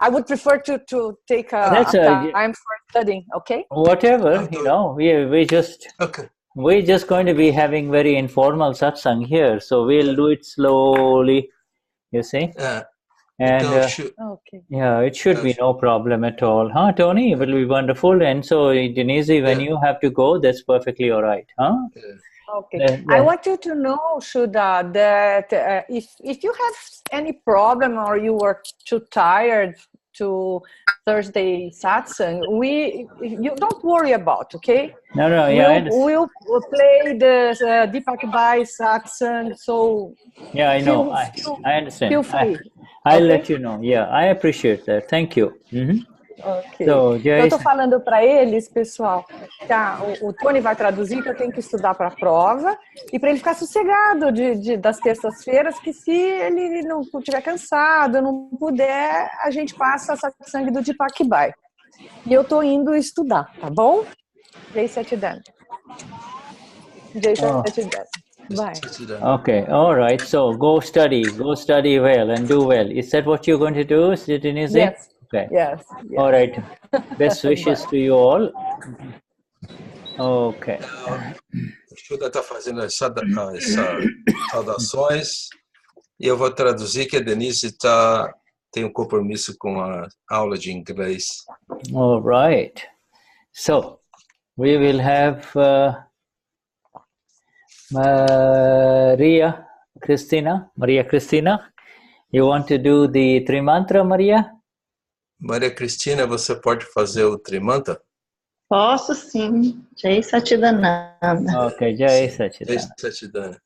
I would prefer to take a time for studying. Okay. Whatever, you know, we just we're just going to be having very informal satsang here, so we'll do it slowly. You see. And yeah, it should be no problem at all, huh, Tony? It will be wonderful. And so, Denise, when you have to go, that's perfectly all right, huh? Okay. I want you to know, Shuddha, that if you have any problem or you were too tired to Thursday satsang, you don't worry about, okay? No, we'll play the Deepak Bhai satsang, so yeah, I know. I understand. Feel free. I'll let you know. Yeah, I appreciate that. Thank you. Ok. Eu tô falando para eles, pessoal, que o Tony vai traduzir, que eu tenho que estudar para a prova, e para ele ficar sossegado das terças-feiras, que se ele não estiver cansado, não puder, a gente passa a satsang do Deepak Bhai. E eu tô indo estudar, tá bom? Jai Satchidananda. Jai Satchidananda. Bye. Okay, all right. So go study well and do well. Is that what you're going to do, Denise? Yes. Okay. Yes. All right. Best wishes to you all. Okay. O Shuddha está fazendo as saudações e eu vou traduzir que a Denise tem um compromisso com a aula de inglês. All right. So we will have Maria Cristina, you want to do the Trimantra, Maria? Maria Cristina, você pode fazer o Trimantra? Posso sim. Jai Satchidananda. Ok, Jai Satchidananda. Jai Satchidananda.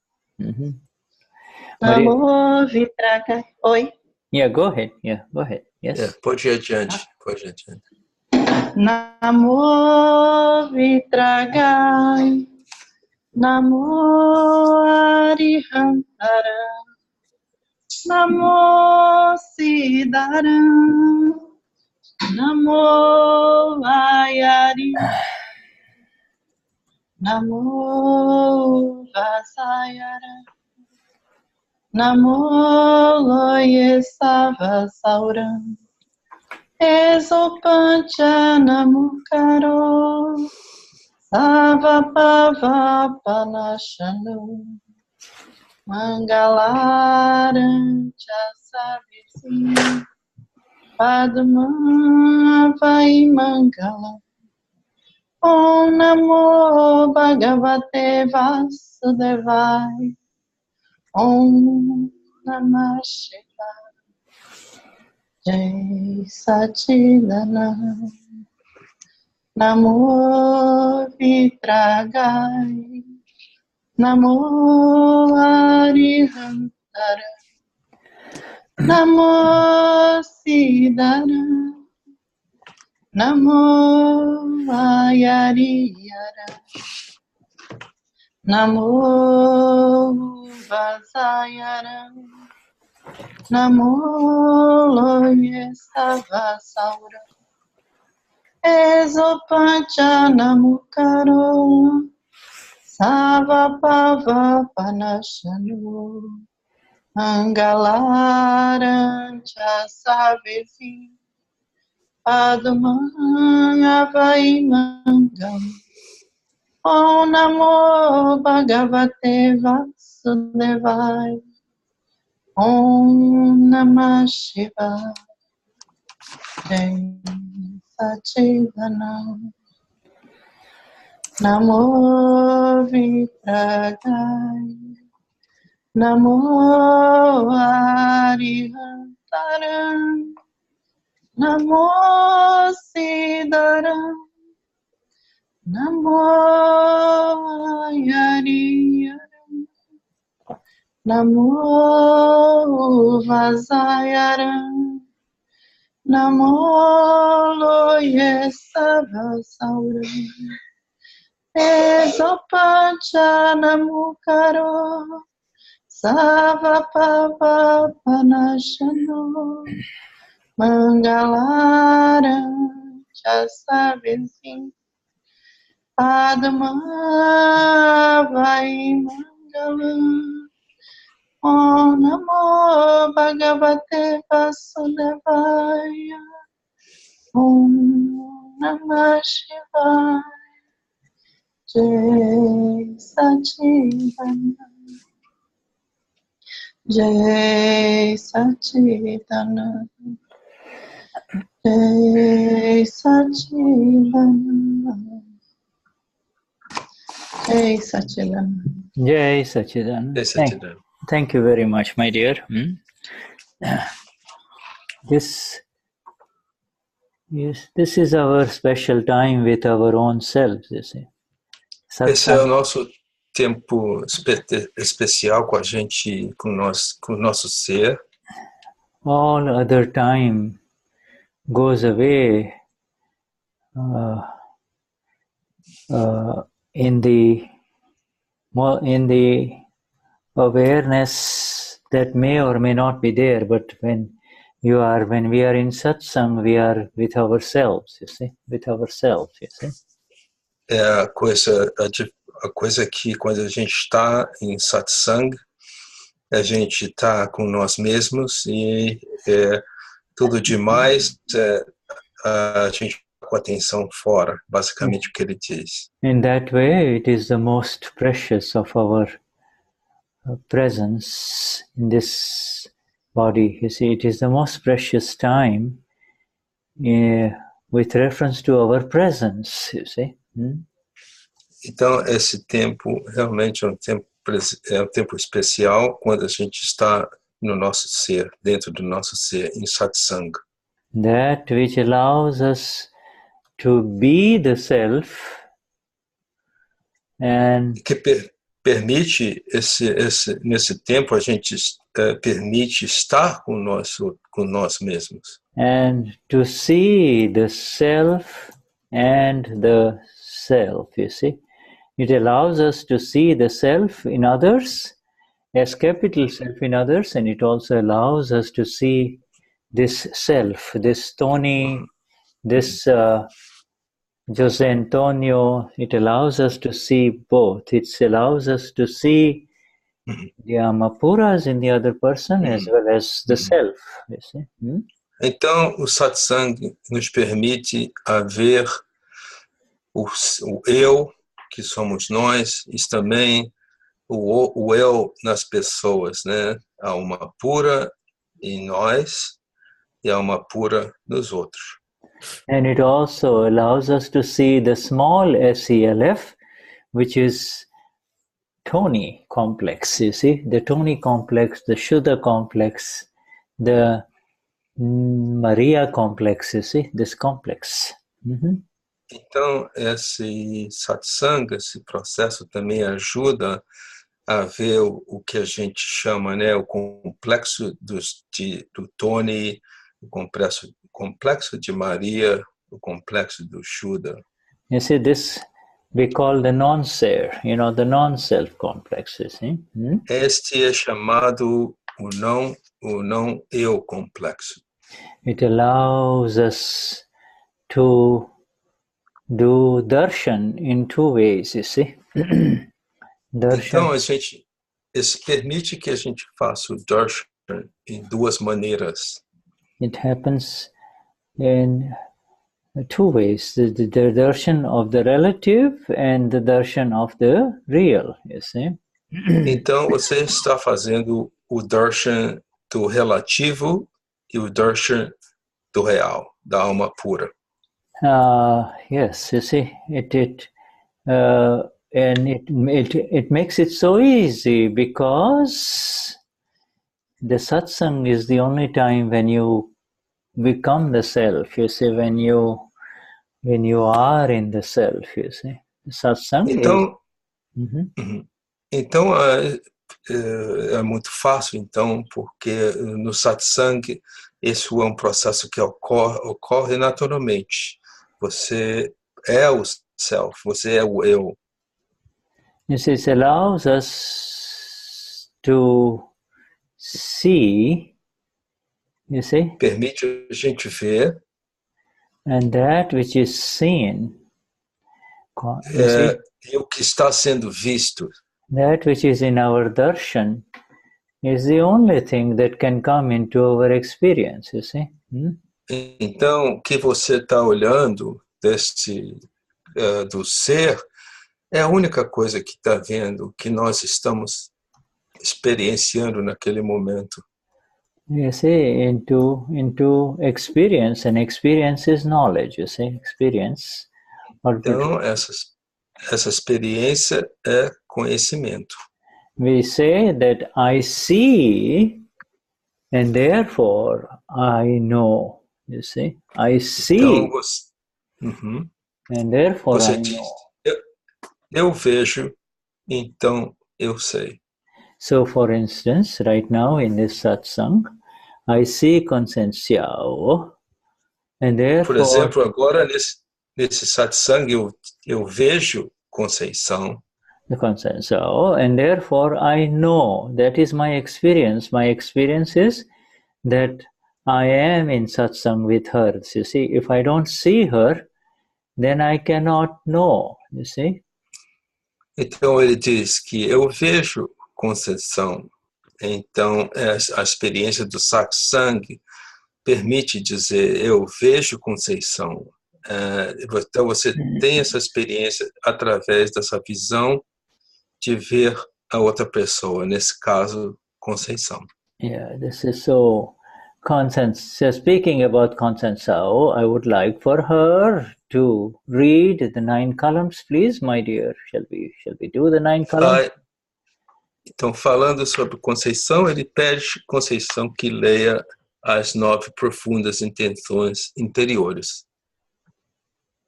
Namo Vitraga. Oi? Yeah, go ahead. Yes. Pode ir adiante. Namo Vitragai. Namo Arihantara, Namo Siddhara, Namo Vayari, Namo Vasayara, Namo Loye Savasaura, Esopancha Namukaro, Savapava Panashanu, Mangalaram Chasavisi, Padma Vai Mangala, Om Namo Bhagavate Vasudevai, Om Namah Shivaya, Jai Satchidananda. Namo Vitragai, Namo Arihantara, Namo Siddhara, Namo Vayariyara, Namo Vasayara, Namo Loye Savasaura, Esopancha Namukaro, Savapava Panashanu, Mangalaram Chasavesi, Padma Vai Mangam, Om Namo Bhagavate Vasudevai, Om Namah Shivaya, Jai Satchidananda. Namo Vitragai, Namo Arihantara, Namo Siddhara, Namo Yariyara, Namo Vasayara, Namo Loye Savasaura, Esopancha Namukaro, Savapava Panashano, Mangalaram Chasavesi, Padma Vai Mangalam, Om Namo Bhagavate Vasudevaya, Om Namah Shivaya. Jai Sachidananda. Jai Sachidananda. Jai Sachidananda. Jai Sachidananda. Jai Sachidananda. Thank you very much, my dear. This is our special time with our own selves, you see. Esse é o nosso tempo especial com a gente, com o nosso ser. All other time goes away in the awareness that may or may not be there, but when we are in satsang, we are with ourselves, you see, with ourselves, you see. É a coisa que quando a gente está em satsang, a gente está com nós mesmos e tudo demais a gente com a atenção fora, basicamente o que ele diz. In that way, it is the most precious of our presence in this body. You see, it is the most precious time with reference to our presence, you see. Então, esse tempo realmente é um tempo especial quando a gente está no nosso ser, dentro do nosso ser, em satsang. That which allows us to be the self and que permite nesse tempo a gente permite estar com nós mesmos. And to see the self and the self, you see. It allows us to see the self in others, as capital self in others, and it also allows us to see this self, this Tony, this Jose Antonio. It allows us to see both. It allows us to see the Amapuras in the other person as well as the self, you see. Então, o satsang nos permite ver o eu, que somos nós, e também o eu nas pessoas, né? A alma pura em nós e a alma pura nos outros. And it also allows us to see the small SELF, which is Tony complex, you see, the Tony complex, the Shuddha complex, the Maria complex, you see, this complex. Então, esse satsang, esse processo também ajuda a ver o que a gente chama, né, o complexo do Tony, o complexo de Maria, o complexo do Shuddha. You see, this we call the Não-Ser, you know, the non-self complex, you see. Este é chamado o não eu complexo. It allows us to do darshan in two ways, you see. Então, permite que a gente faça o darshan em duas maneiras. It happens in two ways, the darshan of the relative and the darshan of the real, you see. Então, você está fazendo o darshan do relativo e o darshan do real, da alma pura. Yes, you see, and it makes it so easy because the satsang is the only time when you become the self, you see, when you are in the self, you see. The satsang Então, é muito fácil, então, porque no satsang, esse é um processo que ocorre naturalmente. Você é o self, você é o eu. You see, it allows us to see, you see. Permite a gente ver. And that which is seen. E o que está sendo visto. That which is in our darshan is the only thing that can come into our experience, you see. Então, o que você está olhando do ser é a única coisa que está vendo, que nós estamos experienciando naquele momento. You see, into experience, and experience is knowledge, you see, experience. Então, essa experiência é conhecimento. We say that I see, and therefore I know, you see. I see, então, and therefore você I diz, know. Eu vejo, então eu sei. So, for instance, right now in this satsang, I see Consciencial, and therefore... Por exemplo, agora nesse satsang eu vejo Conceição. The Consciencial, and therefore I know. That is my experience. My experience is that I am in satsang with her. You see, if I don't see her, then I cannot know. You see? Então ele diz que eu vejo Conceição. Então a experiência do satsang permite dizer eu vejo Conceição. Então você tem essa experiência através dessa visão de ver a outra pessoa, nesse caso Conceição. Yeah, this is so. So speaking about Consciencial, I would like for her to read the 9 columns, please, my dear. Shall we do the 9 columns? Então, falando sobre Conceição, ele pede Conceição que leia as 9 profundas intenções interiores.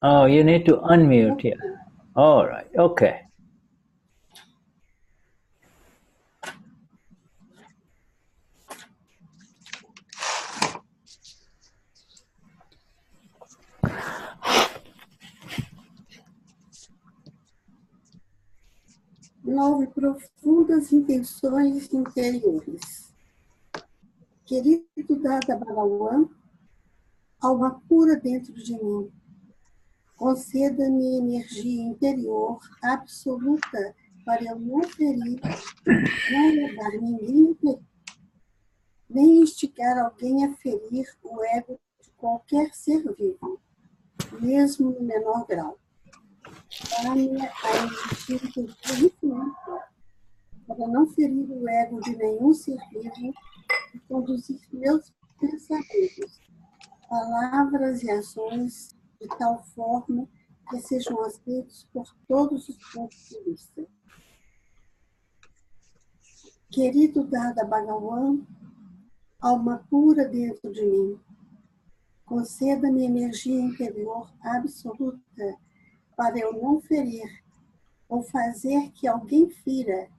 Oh, you need to unmute here. All right, okay. Nove profundas intenções interiores. Querido Dada Bhagawan, alma pura dentro de mim, conceda-me energia interior absoluta para eu não ferir, não levar ninguém a ferir, nem instigar alguém a ferir o ego de qualquer ser vivo, mesmo no menor grau. Dá-me a energia interior infinita para não ferir o ego de nenhum ser vivo e conduzir meus pensamentos, palavras e ações de tal forma que sejam aceitos por todos os pontos de vista. Querido Dada Bhagawan, alma pura dentro de mim, conceda-me energia interior absoluta para eu não ferir ou fazer que alguém fira,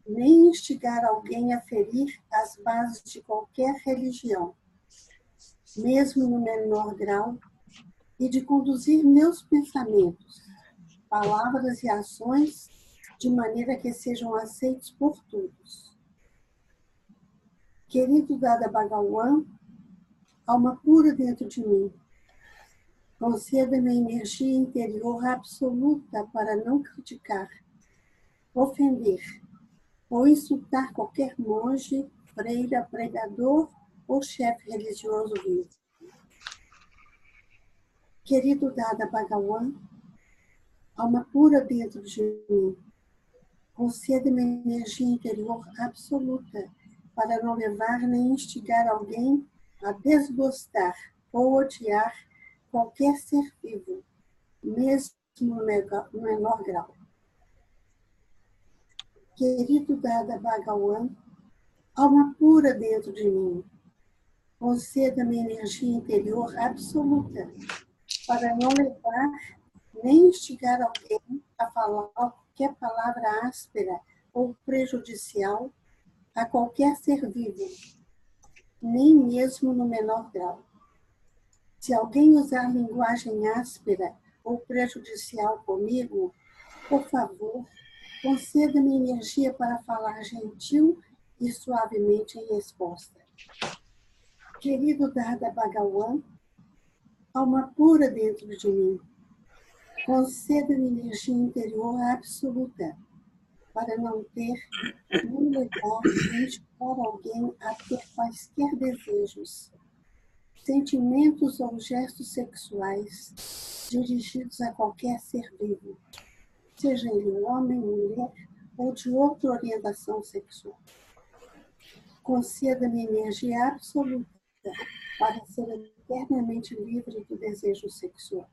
nem instigar alguém a ferir as bases de qualquer religião, mesmo no menor grau, e de conduzir meus pensamentos, palavras e ações de maneira que sejam aceitos por todos. Querido Dada Bhagawan, alma pura dentro de mim, conceda-me energia interior absoluta para não criticar, ofender ou insultar qualquer monge, freira, pregador ou chefe religioso vivo. Querido Dada Bhagawan, alma pura dentro de mim, conceda-me energia interior absoluta para não levar nem instigar alguém a desgostar ou odiar qualquer ser vivo, mesmo no menor grau. Querido Dada Bhagawan, alma pura dentro de mim, conceda-me energia interior absoluta para não levar nem instigar alguém a falar qualquer palavra áspera ou prejudicial a qualquer ser vivo, nem mesmo no menor grau. Se alguém usar linguagem áspera ou prejudicial comigo, por favor, conceda-me energia para falar gentil e suavemente em resposta. Querido Dada Bhagawan, alma pura dentro de mim, conceda-me energia interior absoluta para não ter, nem levar, nem instigar alguém a ter quaisquer desejos, sentimentos ou gestos sexuais dirigidos a qualquer ser vivo, seja ele um homem, mulher ou de outra orientação sexual. Conceda-me energia absoluta para ser eternamente livre do desejo sexual.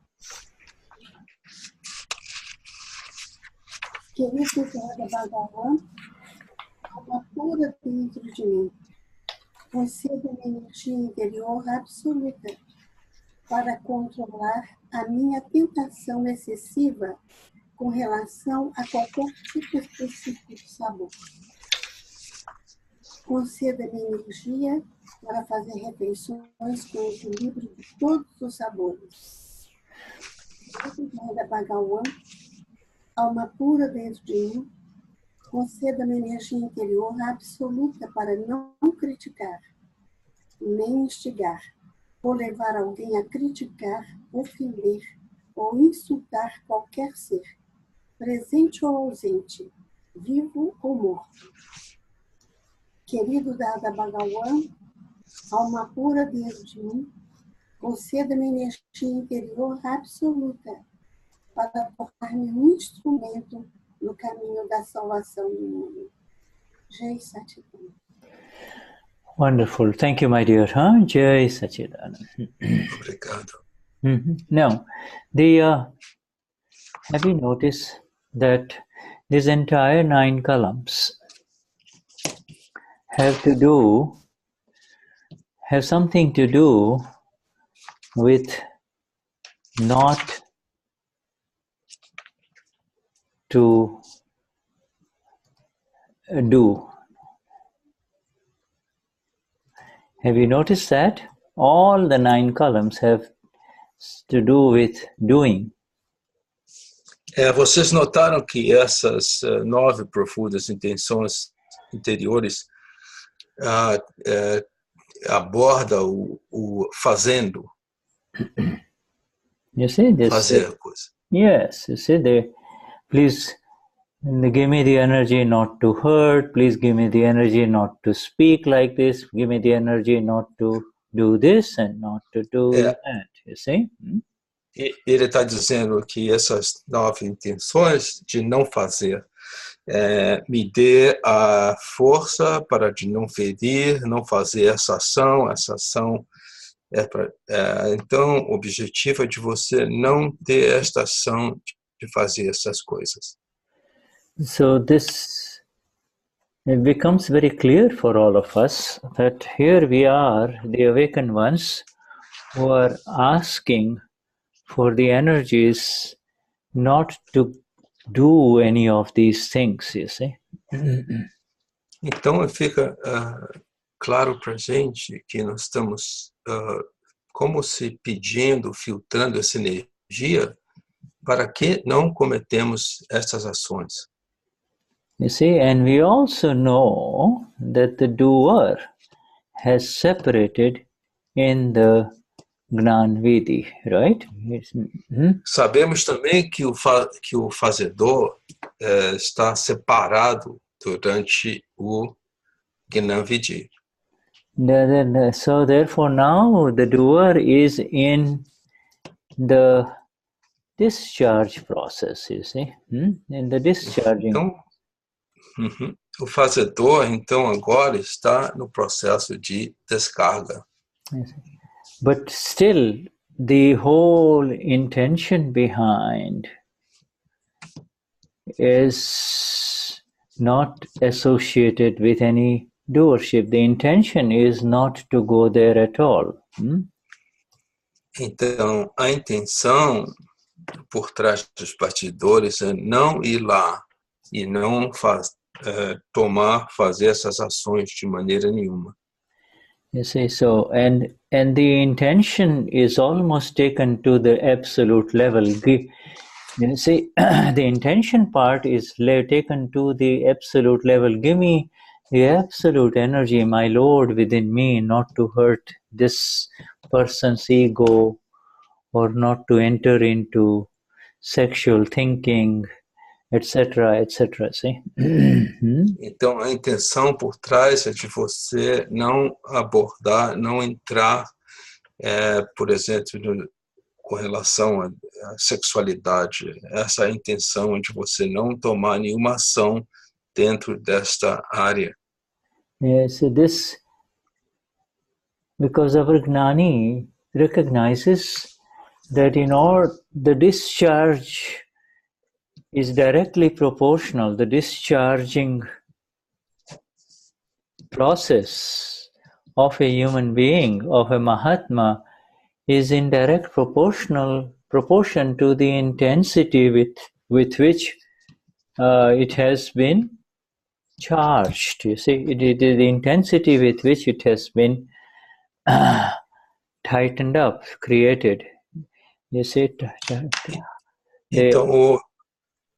Querido Siddha Bhagavan, alma pura dentro de mim, conceda-me energia interior absoluta para controlar a minha tentação excessiva com relação a qualquer tipo específico de sabor. Conceda-me energia para fazer refeições com equilíbrio de todos os sabores. Siddha Bhagavan, alma pura dentro de mim, conceda-me energia interior absoluta para não criticar, nem instigar, ou levar alguém a criticar, ofender ou insultar qualquer ser, presente ou ausente, vivo ou morto. Querido Siddha Bhagavan, alma pura dentro de mim, conceda-me energia interior absoluta para tornar-me um instrumento no caminho da salvação do mundo. Jai Satchidananda. Wonderful. Thank you, my dear. Jai Satchidananda. Obrigado. Now, have you noticed that this entire 9 columns have something to do with not to do. Have you noticed that? All the 9 columns have to do with doing. Vocês notaram que essas 9 profundas intenções interiores aborda o fazendo. You see this? Fazer a coisa. Yes, you see, please give me the energy not to hurt, please give me the energy not to speak like this, give me the energy not to do this and not to do that, you see? Ele está dizendo que essas 9 intenções de não fazer me dê a força para de não ferir, não fazer essa ação então o objetivo é de você não ter esta ação de fazer essas coisas. So it becomes very clear for all of us that here we are, the awakened ones, who are asking for the energies not to do any of these things, you see. Então fica claro para a gente que nós estamos como se pedindo, filtrando essa energia para que não cometemos essas ações. You see, and we also know that the doer has separated in the Gnani Vidhi, right? Sabemos também que o fazedor está separado durante o Gnani Vidhi. So therefore now the doer is in the discharge process, you see, in the discharging. Então, o fazedor, então, agora está no processo de descarga. But still, the whole intention behind is not associated with any doership. The intention is not to go there at all. Então, a intenção por trás dos partidores é não ir lá e não fazer essas ações de maneira nenhuma. You see, so and the intention is almost taken to the absolute level. You see, the intention part is taken to the absolute level. Give me the absolute energy, my Lord, within me, not to hurt this person's ego or not to enter into sexual thinking, etc., etc. See? Então, a intenção por trás é de você não abordar, não entrar por exemplo, com relação à sexualidade, essa é a intenção de você não tomar nenhuma ação dentro desta área. Yes, this, because our Gnani recognizes that in order, the discharge is directly proportional, the discharging process of a human being, of a Mahatma, is in direct proportion to the intensity with which it has been charged. You see, it is the intensity with which it has been tightened up, created. You see, então,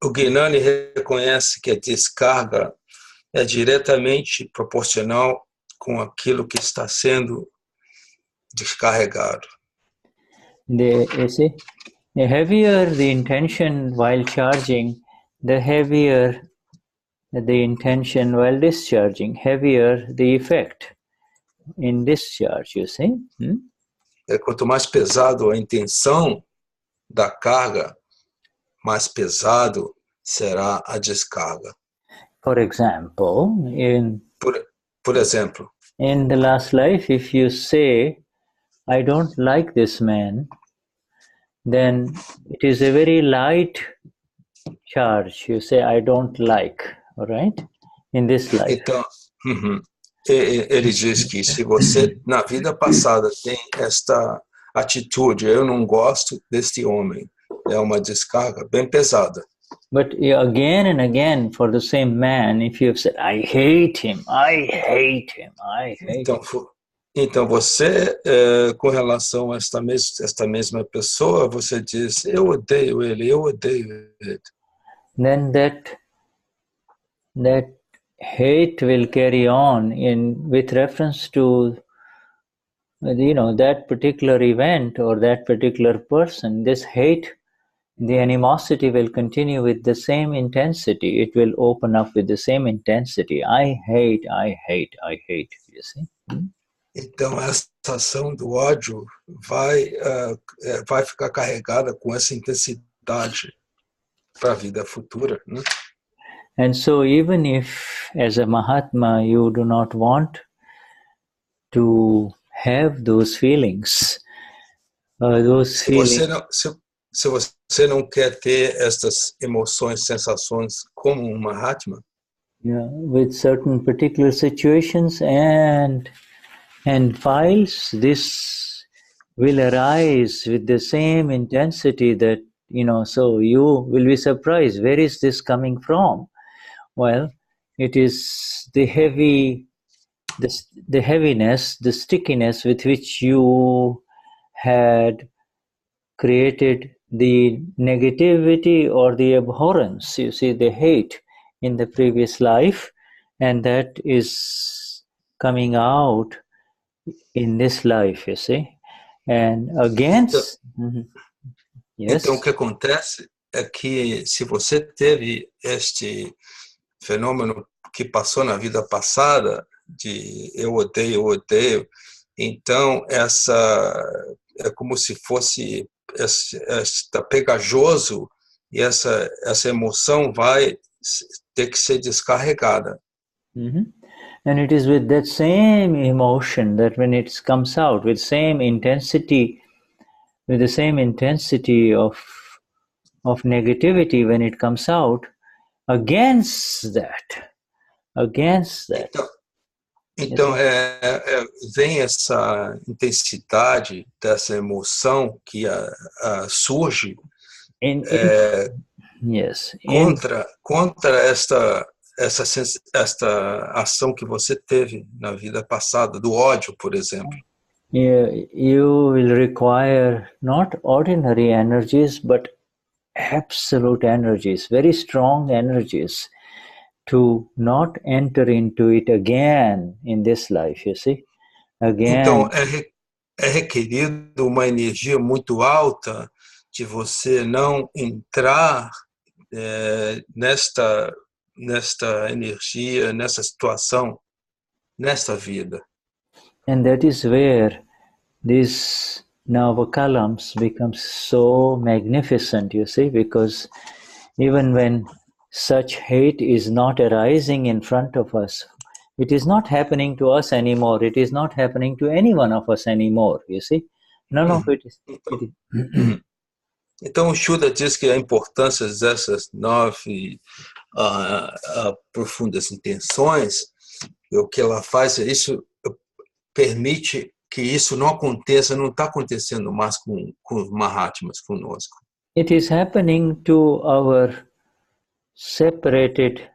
o Vignani reconhece que a descarga é diretamente proporcional com aquilo que está sendo descarregado. You see, the heavier the intention while charging, the heavier the intention while discharging, heavier the effect in discharge, you see. Quanto mais pesado a intenção da carga, mais pesado será a descarga. For example, por exemplo, in the last life, if you say, I don't like this man, then it is a very light charge. You say, I don't like, all right? In this life. Então, ele diz que se você, na vida passada, tem esta atitude, eu não gosto deste homem, é uma descarga bem pesada. But again and again, for the same man, if you have said, I hate him, I hate him, I hate him. Então você, com relação a esta mesma pessoa, você diz, eu odeio ele, eu odeio ele. Then that hate will carry on with reference to, that particular event or that particular person. This hate, the animosity will continue with the same intensity. It will open up with the same intensity. I hate, I hate, I hate, you see. Então, essa ação do ódio vai ficar carregada com essa intensidade para a vida futura, né? And so even if, as a Mahatma, you do not want to have those feelings, se você não quer ter estas emoções, sensações como um Mahatma, with certain particular situations and files, this will arise with the same intensity that, so you will be surprised, where is this coming from? Well, it is the heaviness, the stickiness with which you had created the negativity or the abhorrence, you see, the hate in the previous life, and that is coming out in this life, you see. And against... Yes. Então, o que acontece é que se você teve este fenômeno que passou na vida passada, de eu odeio, então é como se fosse esta pegajoso e essa emoção vai ter que ser descarregada. And it is with that same emotion that when it comes out with the same intensity of negativity, when it comes out, against that. Então vem essa intensidade dessa emoção que surge contra esta ação que você teve na vida passada, do ódio, por exemplo. You will require not ordinary energies, but absolute energies, very strong energies, to not enter into it again in this life, you see. Então, é requerido uma energia muito alta de você não entrar nesta energia, nessa situação, nesta vida. And that is where these navakalams become so magnificent, you see, because even when such hate is not arising in front of us, it is not happening to us anymore. It is not happening to any one of us anymore, you see. None of it is. Então, o Shuddha diz que a importância dessas 9 profundas intenções, o que ela faz, isso permite que isso não aconteça, não está acontecendo mais com os Mahatmas conosco. It is happening to our separated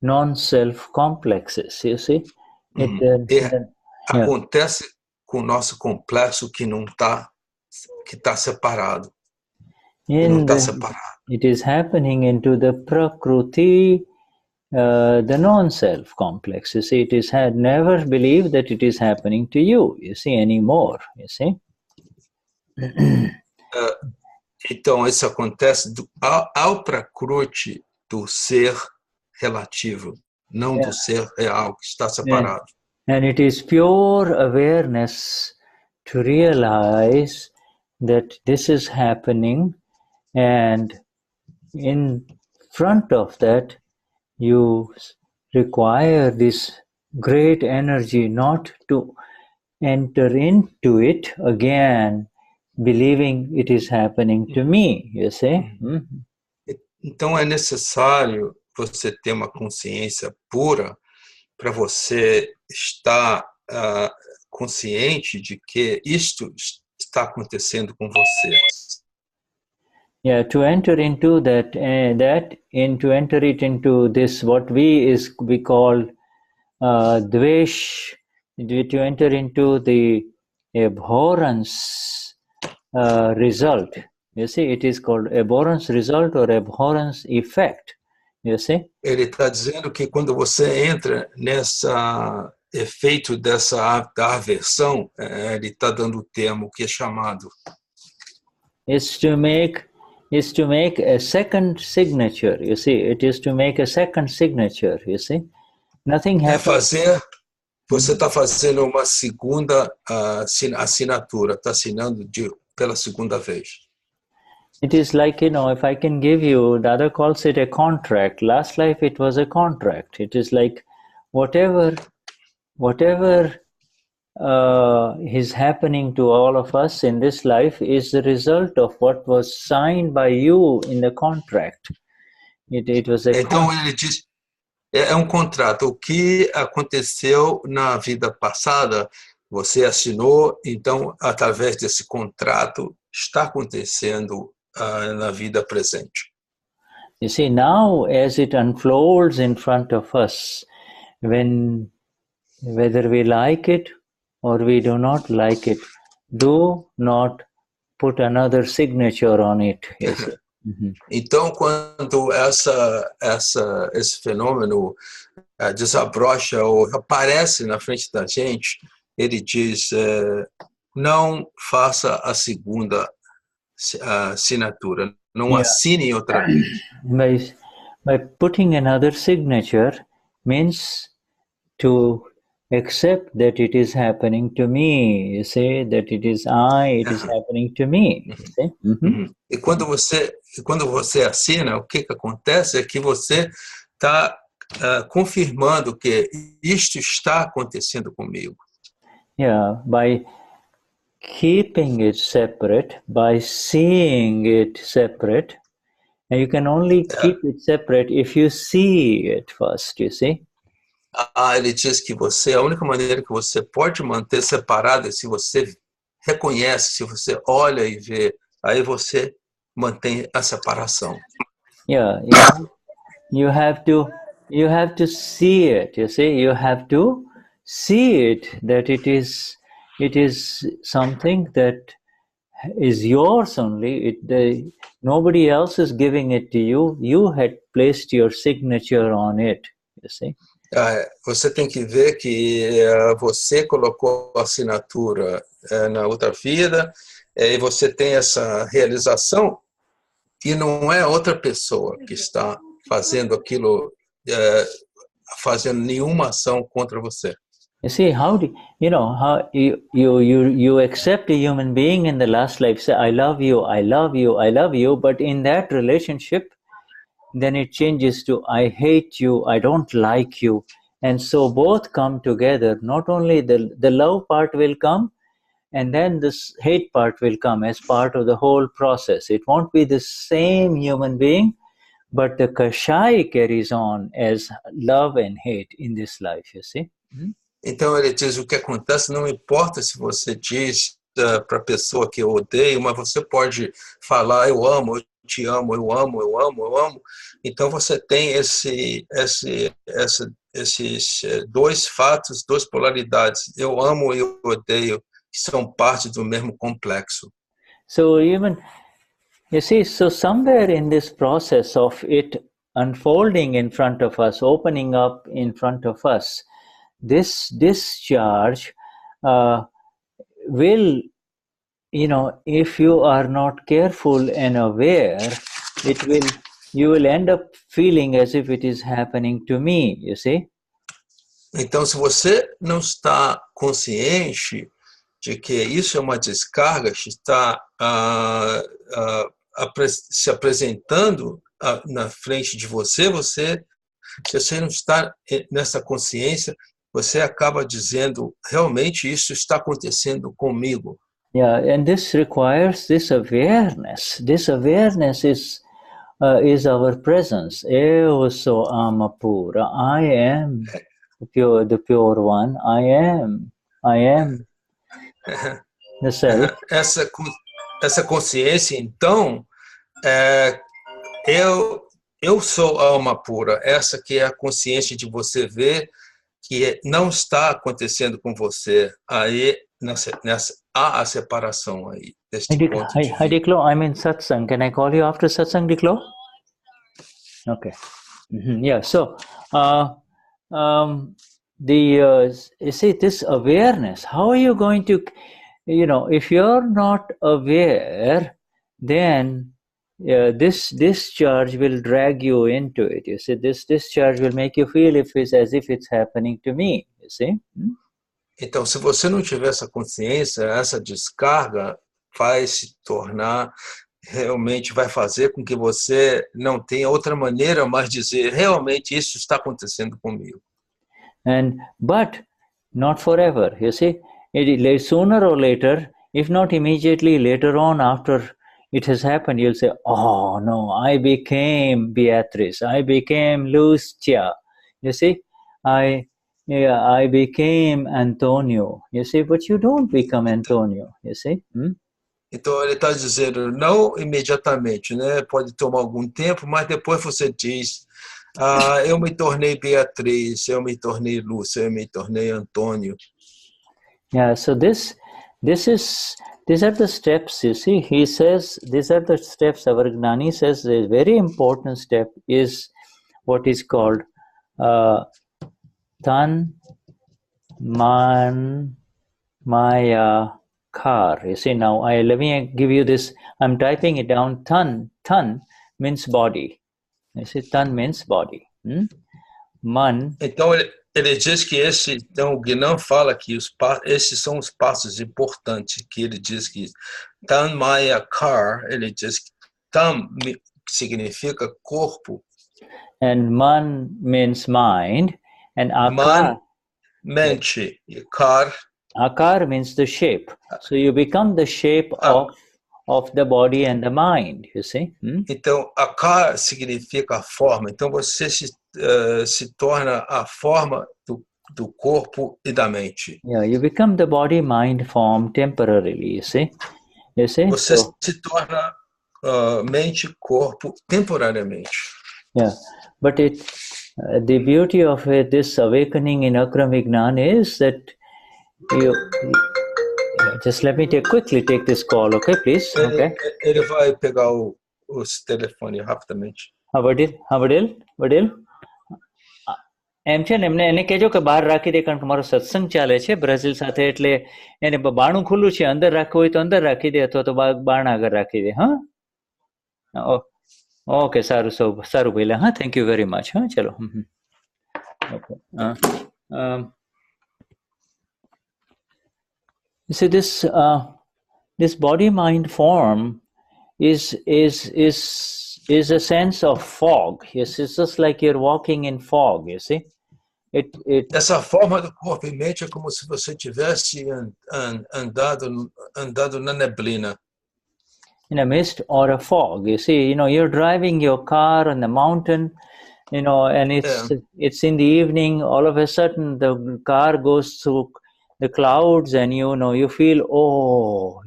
non-self complexes, you see. Acontece com o nosso complexo que não está, que está separado. Não está separado. It is happening into the Prakruti, the non-self complex. You see, it is never believed that it is happening to you, you see, anymore, you see. Então, isso acontece ao Prakruti do ser relativo, não do ser real, que está separado. And it is pure awareness to realize that this is happening, and in front of that, you require this great energy not to enter into it again, believing it is happening to me, you see. Então é necessário você ter uma consciência pura para você estar consciente de que isto está acontecendo com você. Yeah, to enter into that, to enter it into this, what we call dvesh, to enter into the abhorrence result. You see, it is called abhorrence result or abhorrence effect. You see? Ele está dizendo que quando você entra nessa efeito da aversão, ele está dando o termo que é chamado. Is to make a second signature. You see, it is to make a second signature. You see, nothing happens. Você está fazendo uma segunda assinatura, está assinando pela segunda vez. It is like, if I can give you, Dada calls it a contract. Last life it was a contract. It is like whatever is happening to all of us in this life is the result of what was signed by you in the contract. It was a Então ele diz, é um contrato. O que aconteceu na vida passada, você assinou, então através desse contrato está acontecendo na vida presente. You see, now as it unfolds in front of us, whether we like it or we do not like it, do not put another signature on it. You see? Então, quando esse fenômeno desabrocha ou aparece na frente da gente, ele diz, não faça a segunda assinatura, não assine outra vez. By putting another signature means to accept that it is happening to me. You see, that it is happening to me. You see? E quando você assina, o que acontece é que você está confirmando que isto está acontecendo comigo. Yeah, by keeping it separate, by seeing it separate, and you can only keep it separate if you see it first, you see? Ele diz que a única maneira que você pode manter separado é se você reconhece, se você olha e vê, aí você mantém a separação. Yeah, you have to see it, you see? You have to see it, that it is something that is yours only. Nobody else is giving it to you. You had placed your signature on it, you see? Você tem que ver que você colocou a assinatura na outra vida, e você tem essa realização, e não é outra pessoa que está fazendo aquilo, fazendo nenhuma ação contra você. You see, how do you know how you accept a human being in the last life, say, I love you, I love you, I love you, but in that relationship, then it changes to I hate you, I don't like you. And so both come together. Not only the love part will come, and then this hate part will come as part of the whole process. It won't be the same human being, but the kashai carries on as love and hate in this life, you see. Então ele diz, o que acontece não importa se você diz para a pessoa que eu odeio, mas você pode falar eu amo, eu te amo, eu amo, eu amo, eu amo. Então você tem esses dois fatos, duas polaridades, eu amo e eu odeio, que são parte do mesmo complexo. So even, you see, so somewhere in this process of it unfolding in front of us, opening up in front of us, this discharge will, you know, if you are not careful and aware, you will end up feeling as if it is happening to me, you see. Então, se você não está consciente de que isso é uma descarga que está se apresentando na frente de você, se você não está nessa consciência, você acaba dizendo, realmente isso está acontecendo comigo. Yeah, and this requires this awareness. This awareness is our presence. Eu sou Amapura. I am the pure one. I am the self. Essa consciência, então, eu sou a alma pura. Essa que é a consciência de você ver que não está acontecendo com você. Aí há a separação aí. Hi, Diklo, I'm in satsang. Can I call you after satsang, Diklo? Okay. Yeah. So, you see, this awareness. How are you going to, you know, if you're not aware, then this discharge will drag you into it. You see, this discharge will make you feel as if it's happening to me. You see. Então, se você não tiver essa consciência, essa descarga vai se tornar, realmente vai fazer com que você não tenha outra maneira mais de dizer, realmente isso está acontecendo comigo. But not forever, you see. Sooner or later, if not immediately, later on after it has happened, you'll say, oh no, I became Beatrice, I became Lucia, you see. I became Antonio, you see, but you don't become Antonio, you see. Então ele está dizendo, não imediatamente, né? Pode tomar algum tempo, mas depois você diz, eu me tornei Beatriz, eu me tornei Lúcia, eu me tornei Antônio. Yeah, so these are the steps, you see. He says, these are the steps. Our Gnani says a very important step is what is called Tan, Man, Maya, Kar. You see, now let me give you this. I'm typing it down. Tan means body. You see, Tan means body. Man. Então ele diz que então o Vignan fala que esses são os passos importantes, que ele diz que Tan Maya Kar, ele diz que Tam significa corpo. And Man means mind. And Akar. Man, mente. Kar. Akar means the shape. So you become the shape of the body and the mind, you see. Então, Akar significa a forma. Então, você se torna a forma do corpo e da mente. Yeah, you become the body, mind, form temporarily, you see. You see? Você se torna mente, corpo temporariamente. Yeah, but the beauty of this awakening in Akram Vignan is that just let me quickly take this call, okay, please? Okay. Ele vai pegar os telefones rapidamente. વડીલ એમ છે ને એમને એને કહેજો કે બહાર રાખી દે, કારણ કે મારો સત્સંગ ચાલે છે બ્રાઝિલ સાથે, એટલે એને બારણું ખુલ્લું છે, અંદર રાખવું હોય તો અંદર રાખી દે, અથવા તો બારણા આગળ રાખી દે. હા, ઓકે, સારું ભાઈ. હા, થેન્ક યુ વેરી મચ. હા, ચલો. Okay. You see, this body-mind form is a sense of fog. Yes, it's just like you're walking in fog. You see, Essa forma do corpo e mente é como se você tivesse andado na neblina. In a mist or a fog. You see, you're driving your car on the mountain, and it's in the evening. All of a sudden, the car goes through the clouds, and you feel,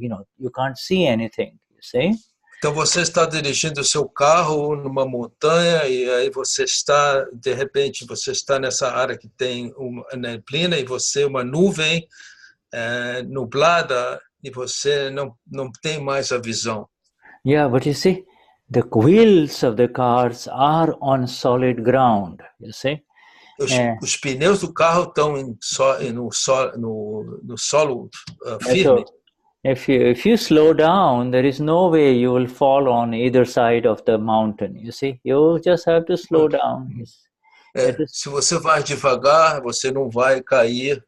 you can't see anything. You see. Então você está dirigindo o seu carro numa montanha e aí de repente você está nessa área que tem uma neblina e uma nuvem nublada e você não tem mais a visão. Yeah, but you see, the wheels of the cars are on solid ground. You see. Os pneus do carro estão no solo firme. So, if you slow down, there is no way you will fall on either side of the mountain. You see, you just have to slow down. Se você vai devagar, você não vai cair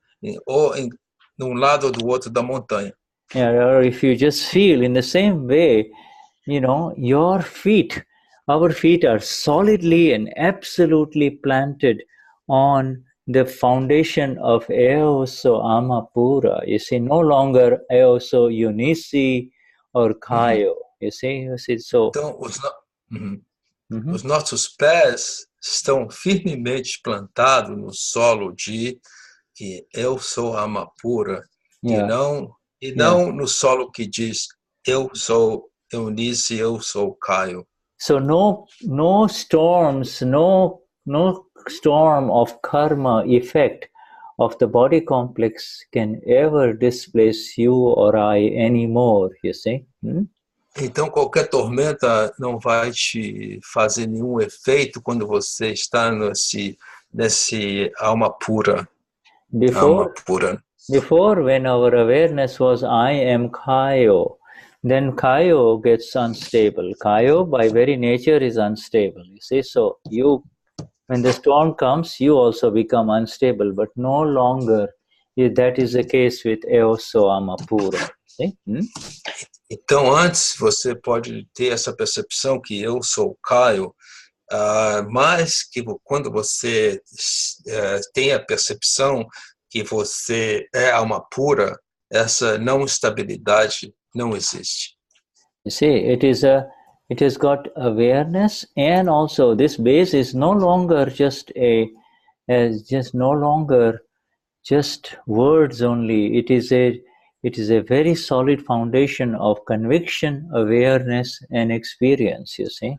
num lado ou do outro da montanha. Yeah, or if you just feel in the same way, our feet are solidly and absolutely planted on the foundation of Eoso Amapura. You see, no longer Eoso Unisi or Kayo. You see, so. Então, os nossos pés estão firmemente plantados no solo de eu sou Amapura, e não no solo que diz eu sou Eunice, eu sou Caio. So no storms, no storm of karma effect of the body complex can ever displace you or I anymore, you see. Então qualquer tormenta não vai te fazer nenhum efeito quando você está nesse alma pura. Before, when our awareness was I am Kayo, then Kayo gets unstable. Kayo by very nature is unstable, you see. So when the storm comes, you also become unstable, but no longer that is the case with Eoso Amapura. See? Então, antes você pode ter essa percepção que eu sou Caio, mas que quando você tem a percepção que você é alma pura, essa não estabilidade não existe. You see, it has got awareness, and also this base is no longer just words only. It is a very solid foundation of conviction, awareness, and experience. You see.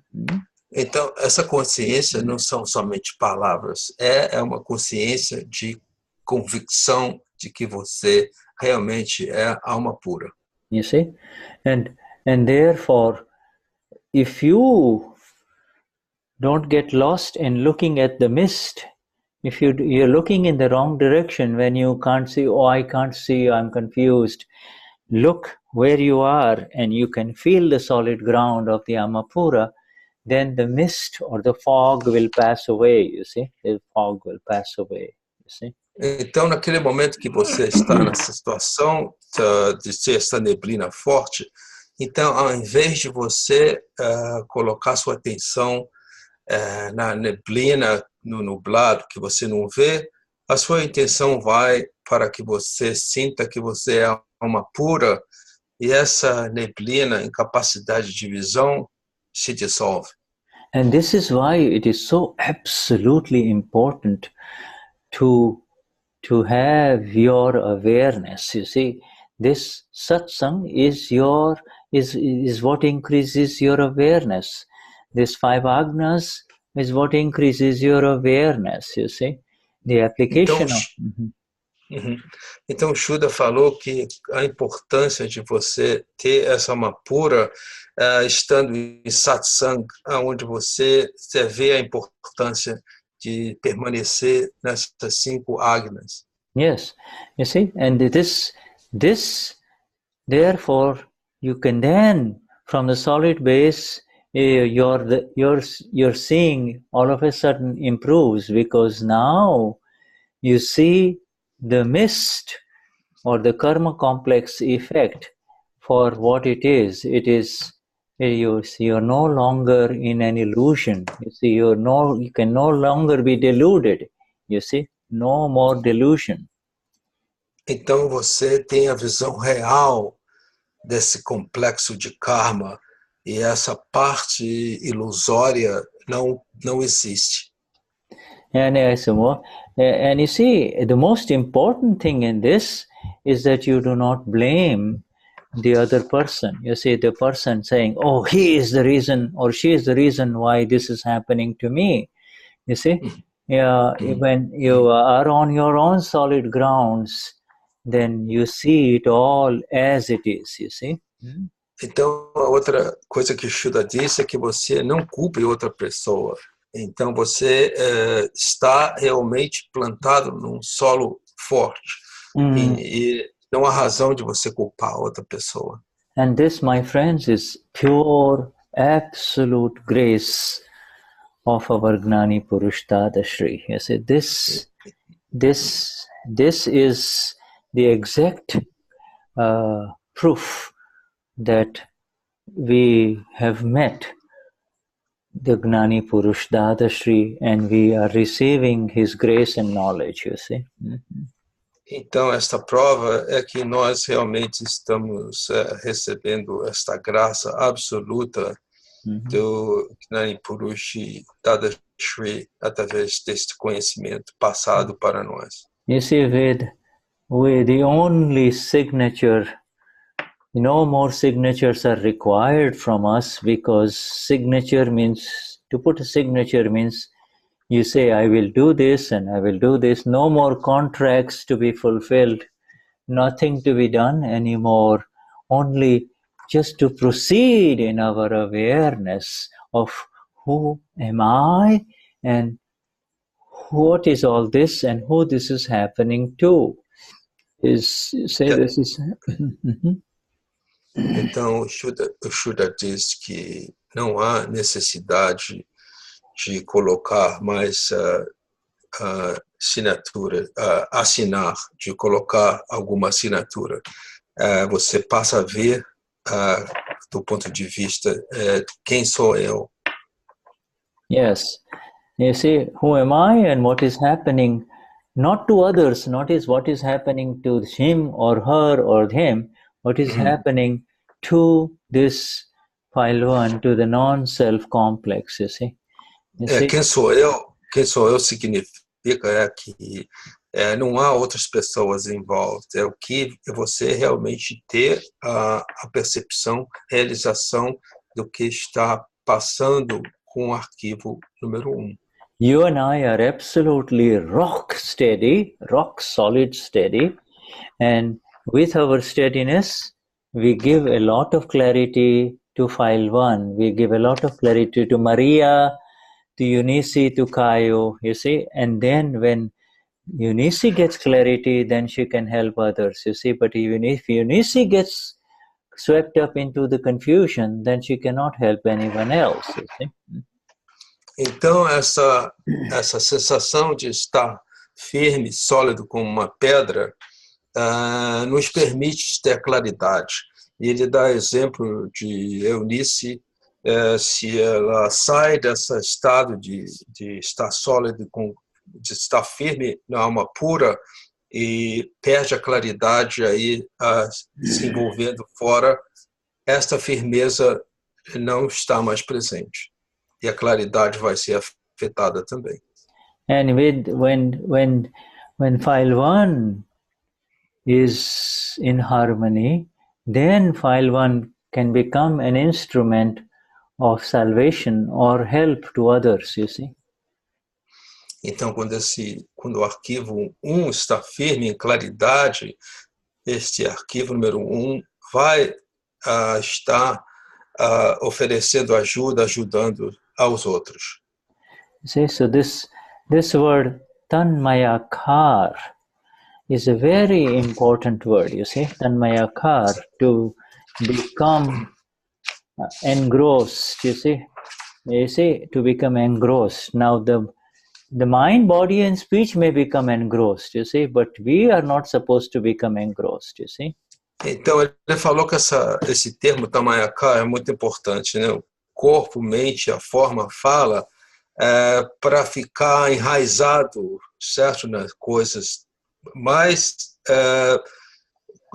Então essa consciência não são somente palavras, é uma consciência de convicção de que você realmente é alma pura. You see, and therefore, if you don't get lost in looking at the mist, if you're looking in the wrong direction when you can't see, I can't see, I'm confused, look where you are and you can feel the solid ground of the Amapura, then the mist or the fog will pass away, you see, the fog will pass away, you see. Então, naquele momento que você está nessa situação de ser essa neblina forte, então, ao invés de você colocar sua atenção na neblina, no nublado, que você não vê, a sua intenção vai para que você sinta que você é alma pura e essa neblina, incapacidade de visão, se dissolve. And this is why it is so absolutely important to have your awareness. You see, this satsang is what increases your awareness. This 5 agnas is what increases your awareness, you see. The application Então o Shuddha falou que a importância de você ter essa alma pura estando em satsang, onde você vê a importância de permanecer nessas 5 agnas. Yes, you see, and this therefore you can then from the solid base you're seeing all of a sudden improves, because now you see the mist or the karma complex effect for what it is you're no longer in an illusion. You see, you can no longer be deluded. You see, no more delusion. Então você tem a visão real desse complexo de karma e essa parte ilusória não existe. And you see, the most important thing in this is that you do not blame the other person. You see, the person saying, oh, he is the reason or she is the reason why this is happening to me. You see, when you are on your own solid grounds, then you see it all as it is, you see. Então, a outra coisa que o Shuddha disse é que você não culpe outra pessoa. Então, você está realmente plantado num solo forte. E não há razão de você culpar outra pessoa. And this, my friends, is pure, absolute grace of our Gnani Purush Dadashri. You see, this is the exact proof that we have met the Gnani Purush Dadashri and we are receiving his grace and knowledge, you see. Então, esta prova é que nós realmente estamos recebendo esta graça absoluta do Gnani Purush Dadashri através deste conhecimento passado para nós. You see, with the only signature, no more signatures are required from us, because signature means, to put a signature means you say, I will do this and I will do this. No more contracts to be fulfilled, nothing to be done anymore, only just to proceed in our awareness of who am I and what is all this and who this is happening to. This is... Então, o Shuddha diz que não há necessidade de colocar mais assinatura, assinar, de colocar alguma assinatura. Você passa a ver, do ponto de vista, quem sou eu. Yes. You see, who am I and what is happening, not to others, not is what is happening to him or her or him, what is happening to this Pailuan, to the non-self complex, you see. Quem sou eu significa que não há outras pessoas envolvidas. É o que você realmente ter a percepção, realização do que está passando com o arquivo número 1. You and I are absolutely rock solid steady, and with our steadiness, we give a lot of clarity to file 1. We give a lot of clarity to Maria, to Eunice, to Kayo, you see. And then when Eunice gets clarity, then she can help others, you see. But even if Eunice gets swept up into the confusion, then she cannot help anyone else, you see. Então, essa sensação de estar firme, sólido como uma pedra, nos permite ter claridade. E ele dá exemplo de Eunice, se ela sai desse estado de estar sólido, de estar firme na alma pura, e perde a claridade aí, se envolvendo fora, esta firmeza não está mais presente. E a claridade vai ser afetada também. And when file 1 is in harmony, then file 1 can become an instrument of salvation or help to others, you see. Então, quando o arquivo 1 está firme em claridade, este arquivo número 1 vai estar oferecendo ajuda, ajudando aos outros. See, so this word tanmayakar is a very important word, you see. Tanmayakar, to become engrossed, you see, to become engrossed. Now the mind, body, and speech may become engrossed, you see, but we are not supposed to become engrossed, you see. Então, ele falou que esse termo tamayaka é muito importante, né? O corpo, mente, a forma, fala, para ficar enraizado, certo, nas coisas. Mas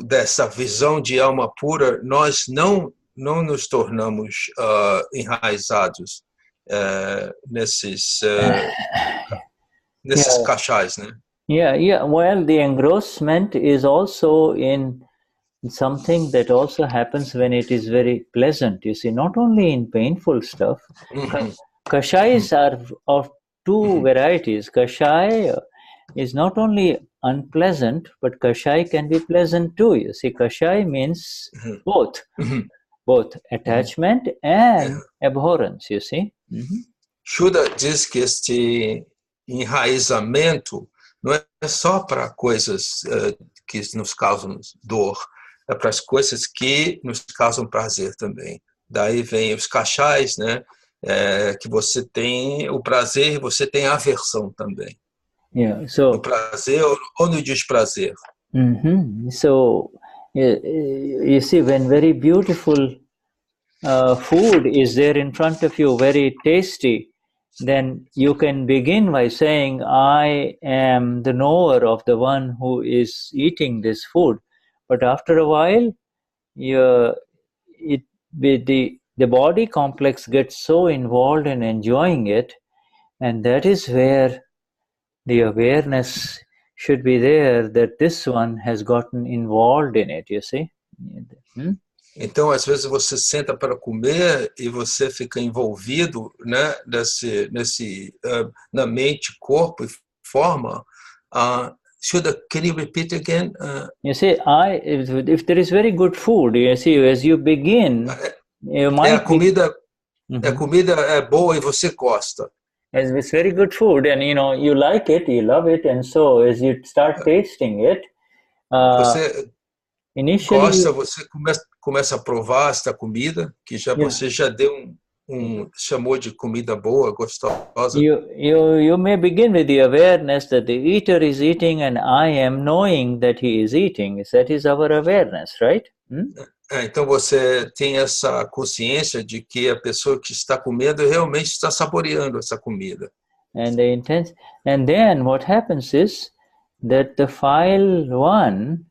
dessa visão de alma pura, nós não nos tornamos enraizados nesses cachais, né? Yeah. Well, the engrossment is also in something that also happens when it is very pleasant. You see, not only in painful stuff. Kashais are of two varieties. Kashai is not only unpleasant, but kashai can be pleasant too. You see, kashai means both attachment and abhorrence, you see. Shuddha diz que este enraizamento não é só para coisas que nos causam dor, é para as coisas que nos causam prazer também. Daí vem os cachais, né? Que você tem o prazer e você tem a aversão também. So, no prazer ou no desprazer. So, you see, when very beautiful food is there in front of you, very tasty, then you can begin by saying, I am the knower of the one who is eating this food. But after a while, the body complex gets so involved in enjoying it, and that is where the awareness should be there, that this one has gotten involved in it, you see. Então, às vezes você senta para comer e você fica envolvido, né, na mente, corpo e forma. Shuddha, can you repeat again? You see, if there is very good food, you see, as you begin, you might a comida é boa e você gosta. As it's very good food, and you like it, you love it, and so as you start tasting it, você initially gosta, você começa a provar esta comida que você já deu chamou de comida boa, gostosa. You may begin with the awareness that the eater is eating and I am knowing that he is eating. That is our awareness, right? Então você tem essa consciência de que a pessoa que está comendo realmente está saboreando essa comida. And then what happens is that the file one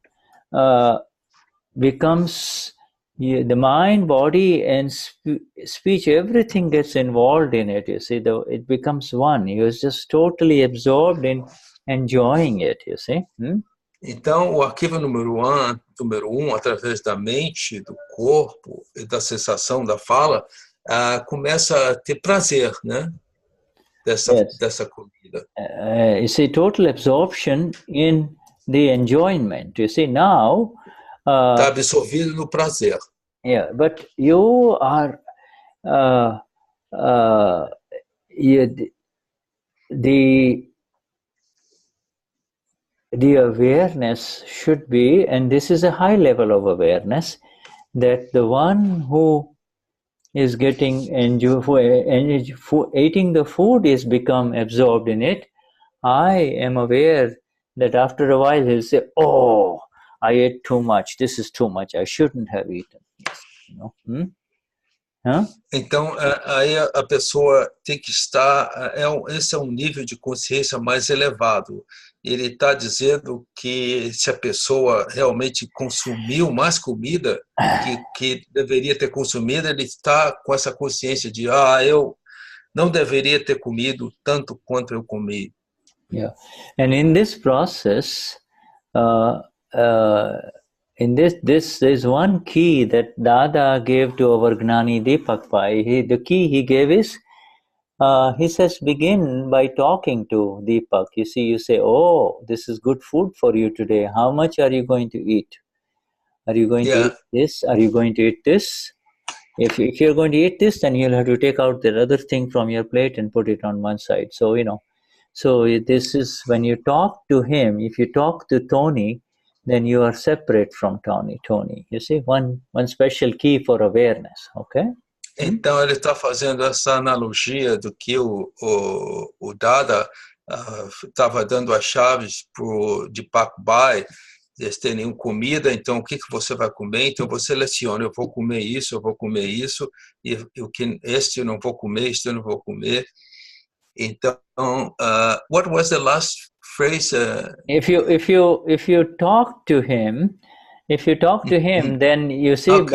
becomes the mind, body, and speech. Everything gets involved in it. You see, it becomes one. You're just totally absorbed in enjoying it. You see. Então, o arquivo número um, através da mente, do corpo e da sensação da fala, começa a ter prazer, né? Dessa comida. You see, total absorption in the enjoyment. You see, now está absorvido no prazer. Yeah, but you are the awareness should be, and this is a high level of awareness, that the one who is getting eating the food is become absorbed in it. I am aware that after a while he'll say, oh, I ate too much, this is too much, I shouldn't have eaten. Então, aí a pessoa tem que estar, esse é um nível de consciência mais elevado. Ele está dizendo que se a pessoa realmente consumiu mais comida que deveria ter consumido, ele está com essa consciência de, eu não deveria ter comido tanto quanto eu comi. Yeah, and in this process, in this there's one key that Dada gave to our Gnani Deepak Pai. The key he gave is, he says, begin by talking to Deepak. You see, you say, oh, this is good food for you today. How much are you going to eat? Are you going to eat this? Are you going to eat this? If you're going to eat this, then you'll have to take out the other thing from your plate and put it on one side. So, so this is when you talk to him. If you talk to Tony, then you are separate from Tony. You see, one special key for awareness, okay? Então, ele está fazendo essa analogia do que o Dada estava dando as chaves de Pacubai, eles têm nenhuma comida, então o que você vai comer? Então você seleciona, eu vou comer isso, e o que este eu não vou comer, este eu não vou comer. Então, what was the last phrase? If you talk to him, then you see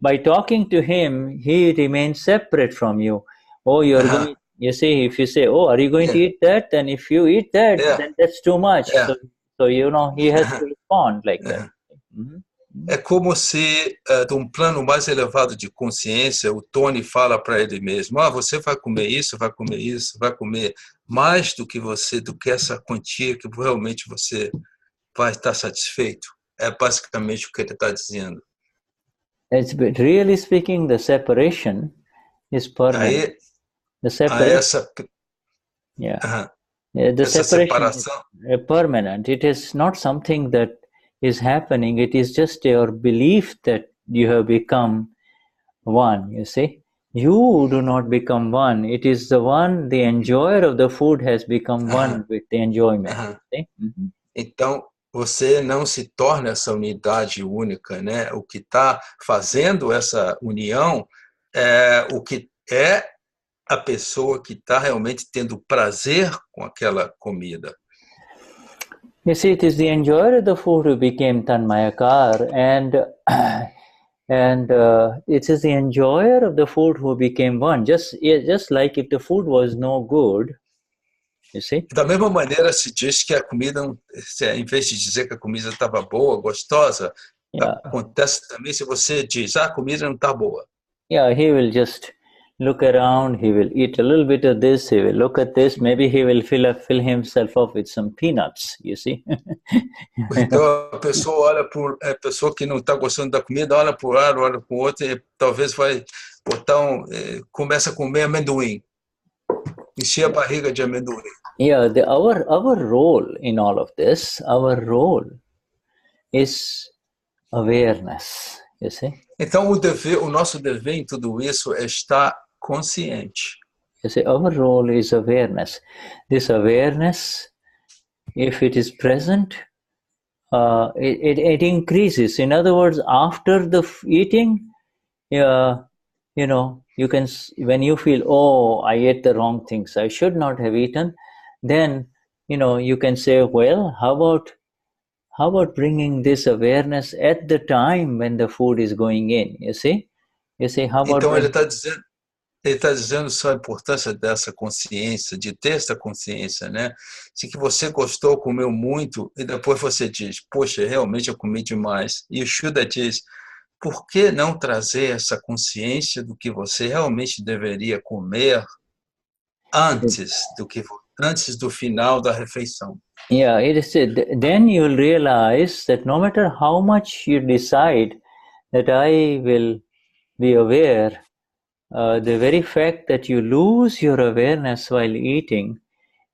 by talking to him, he remains separate from you. Oh, you're going. You see, if you say, "Oh, are you going to eat that?" Then if you eat that, then that's too much. So you know he has to respond like that. É como se, de um plano mais elevado de consciência, o Tony fala para ele mesmo: você vai comer isso, vai comer mais do que essa quantia que realmente você vai estar satisfeito. É basicamente o que ele está dizendo. Really speaking, the separation is permanent. The separation, the separation is permanent. It is not something that is happening. It is just your belief that you have become one. You see, you do not become one. It is the enjoyer of the food has become one with the enjoyment. Então, você não se torna essa unidade única, né? O que está fazendo essa união é o que é a pessoa que está realmente tendo prazer com aquela comida. You see, it is the enjoyer of the food who became tanmayakar, and it is the enjoyer of the food who became one. Just like if the food was no good, you see. Da mesma maneira se diz que a comida, em vez de dizer que a comida estava boa, gostosa, acontece também se você diz, a comida não está boa. Yeah, he will just look around, he will eat a little bit of this, he will look at this, maybe he will fill himself up with some peanuts, you see. Então a pessoa olha a pessoa que não está gostando da comida, olha para um lado, olha para o outro, e talvez vai botar começa a comer amendoim, encher a barriga de amendoim. Yeah, our role in all of this, our role is awareness, you see. Então o nosso dever em tudo isso é estar consciente. You see, our role is awareness. This awareness, if it is present, it increases. In other words, after the eating, you know, you can, when you feel, oh, I ate the wrong things, I should not have eaten, then, you know, you can say, well, how about bringing this awareness at the time when the food is going in, you see? How about... Então ele está dizendo só a importância dessa consciência, de ter essa consciência, né? De que você gostou, comeu muito, e depois você diz, poxa, realmente eu comi demais. E o Shuddha diz, por que não trazer essa consciência do que você realmente deveria comer antes do final da refeição? Yeah, it is. Then you'll realize that no matter how much you decide that I will be aware, the very fact that you lose your awareness while eating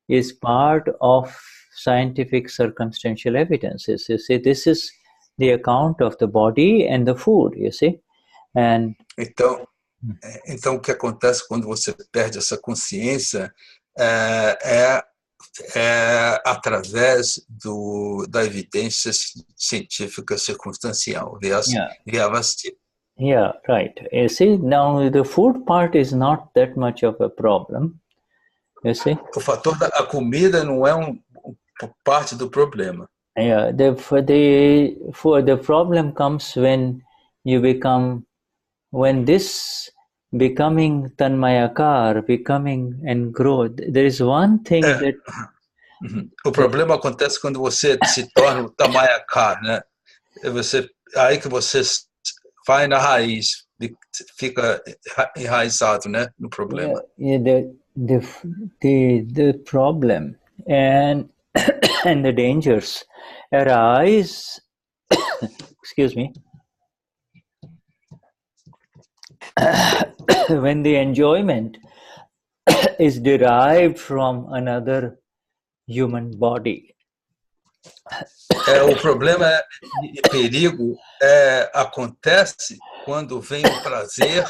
is part of scientific circumstantial evidences. You see, this is the account of the body and the food, you see. And então o que acontece quando você perde essa consciência é através da evidência científica circunstancial. Yeah, right. You see, now the food part is not that much of a problem. You see? O fator da comida não é parte do problema. Yeah, the problem comes when this becoming tanmayakar, becoming and growth. There is one thing that... O problema acontece quando você se torna o tamayakar, né? Aí que você vai na raiz, fica enraizado, né, no problema. Yeah, the problem and the dangers arise, excuse me, when the enjoyment is derived from another human body. O problema e perigo acontece quando vem o prazer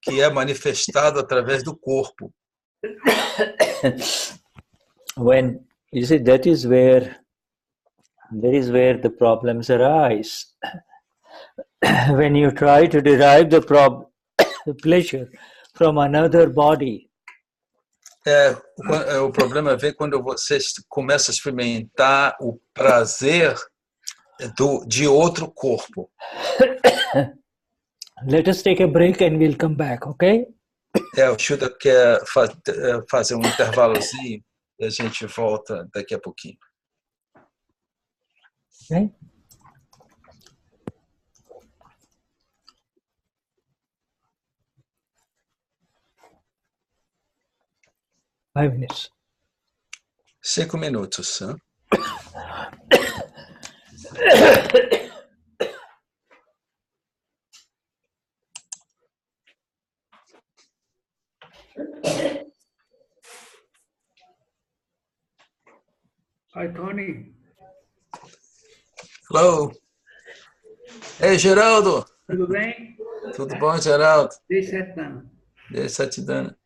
que é manifestado através do corpo. when you see, that is where the problems arise. When you try to derive the pleasure from another body. O problema vem quando você começa a experimentar o prazer de outro corpo. Let us take a break and we'll come back, okay? O Shuddha quer fazer um intervalozinho e a gente volta daqui a pouquinho. Okay. Five minutes. 5 minutos. Hein? Hi, Tony. Hello. Ei, Geraldo. Tudo bem? Tudo bom, Geraldo? Jai Satnam. Jai Satidana.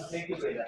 Thank you, Veda.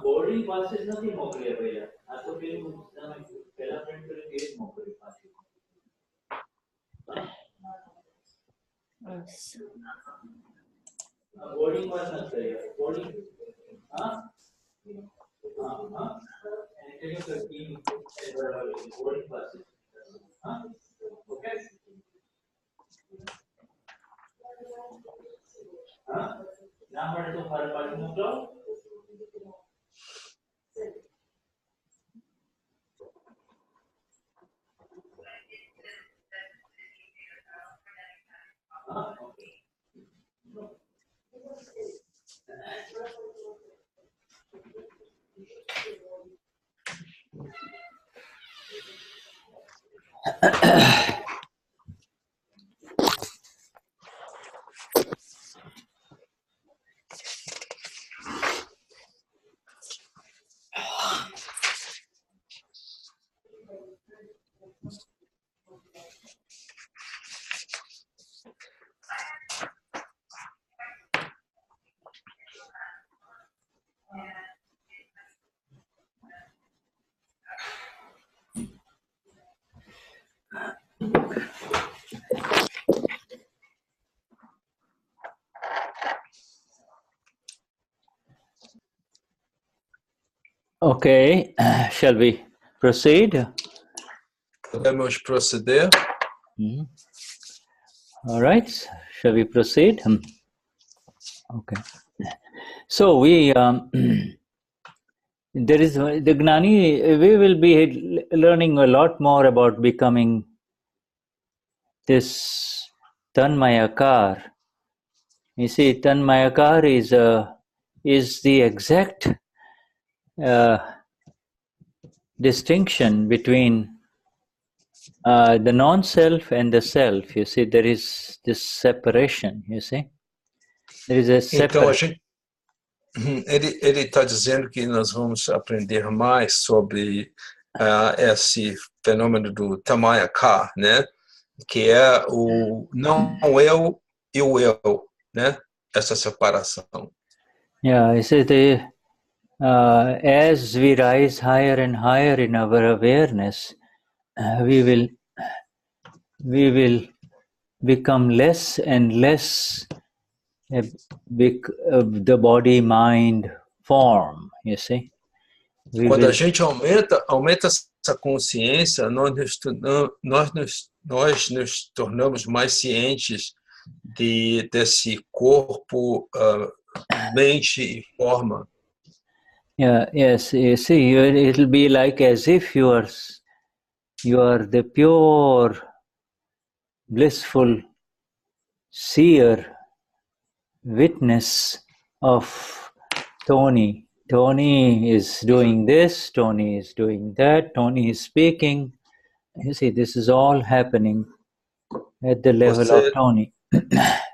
Boarding passes નથી મોકલ્યા પહેલા. આ તો પેલું તમે પહેલા print કરીને એ જ મોકલી પાછી. બોર્ડિંગ પાસ નથી કર્યા. બોર્ડિંગ હા હા હા એને બોર્ડિંગ પાસીસ હા ઓકે હા ના મળે તો ફરી પાછું મોકલો. Okay, shall we proceed? Podemos proceder? All right, shall we proceed? Okay. So we, there is the Gnani, we will be learning a lot more about becoming this Tanmayakar. You see, Tanmayakar is the exact distinction between the non-self and the self. You see, there is this separation, you see. There is a separation. Então, ele está dizendo que nós vamos aprender mais sobre esse fenômeno do Tamayaka, né? Que é o não eu e o eu, né? Essa separação. Yeah, you see, as we rise higher and higher in our awareness, we will become less and less the body mind form, you see. Quando a gente aumenta essa consciência, nós nos tornamos mais cientes desse corpo, mente e forma. Yeah, yes, you see, it'll be like as if you are the pure, blissful seer, witness of Tony. Tony is doing this, Tony is doing that, Tony is speaking. You see, this is all happening at the level of Tony.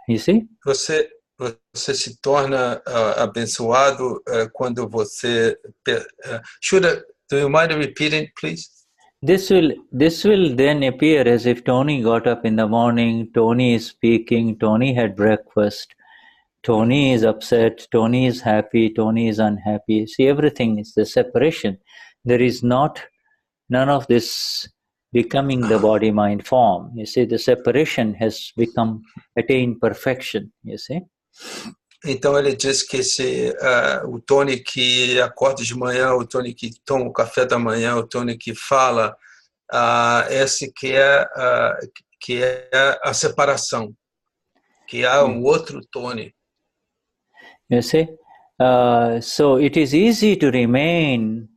You see? Você se torna abençoado quando você... Shuddha, do you mind repeating, please? This will then appear as if Tony got up in the morning, Tony is speaking, Tony had breakfast, Tony is upset, Tony is happy, Tony is unhappy. See, everything is the separation. There is none of this becoming the body-mind form. You see, the separation has attained perfection, you see. Então ele diz que o Tony que acorda de manhã, o Tony que toma o café da manhã, o Tony que fala, esse que é a separação, que há outro Tony. You see, so it is easy to remain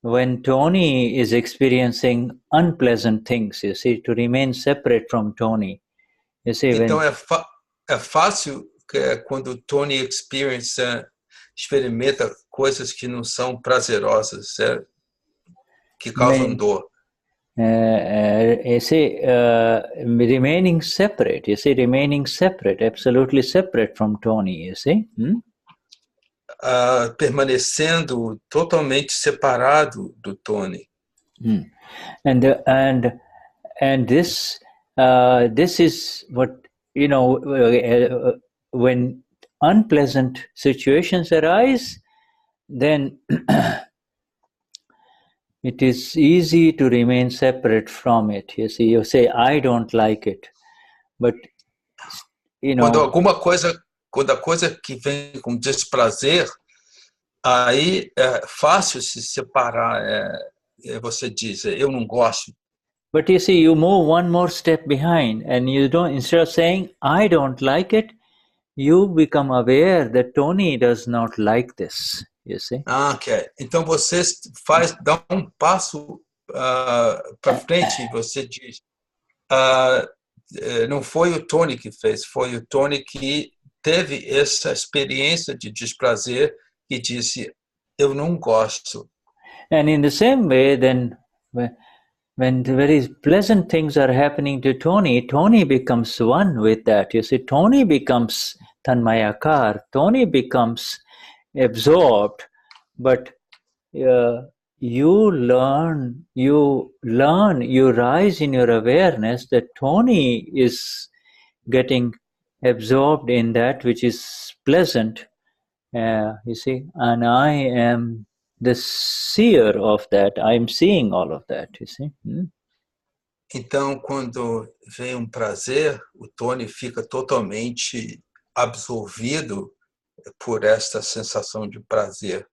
when Tony is experiencing unpleasant things, you see, to remain separate from Tony. You see, então é fácil quando o Tony experimenta coisas que não são prazerosas, que causam dor. You see, remaining separate, absolutely separate from Tony, you see. Permanecendo totalmente separado do Tony. And this is what, you know, when unpleasant situations arise, then it is easy to remain separate from it. You see, you say, I don't like it. But, you know... Quando a coisa que vem com desprazer, aí é fácil se separar. Você diz, eu não gosto. But you see, you move one more step behind, and you don't, instead of saying, I don't like it, you become aware that Tony does not like this. You see? Ok. Então você dá um passo para frente e você diz, não foi o Tony que fez, foi o Tony que teve essa experiência de desprazer e disse, eu não gosto. And in the same way, then, when very pleasant things are happening to Tony, Tony becomes one with that. You see, Tony becomes tanmayakar, Tony becomes absorbed, but you rise in your awareness that Tony is getting absorbed in that which is pleasant, you see, and I am the seer of that. I am seeing all of that, you see. Então, quando vem prazer, o Tony fica totalmente absorvido por esta sensação de prazer.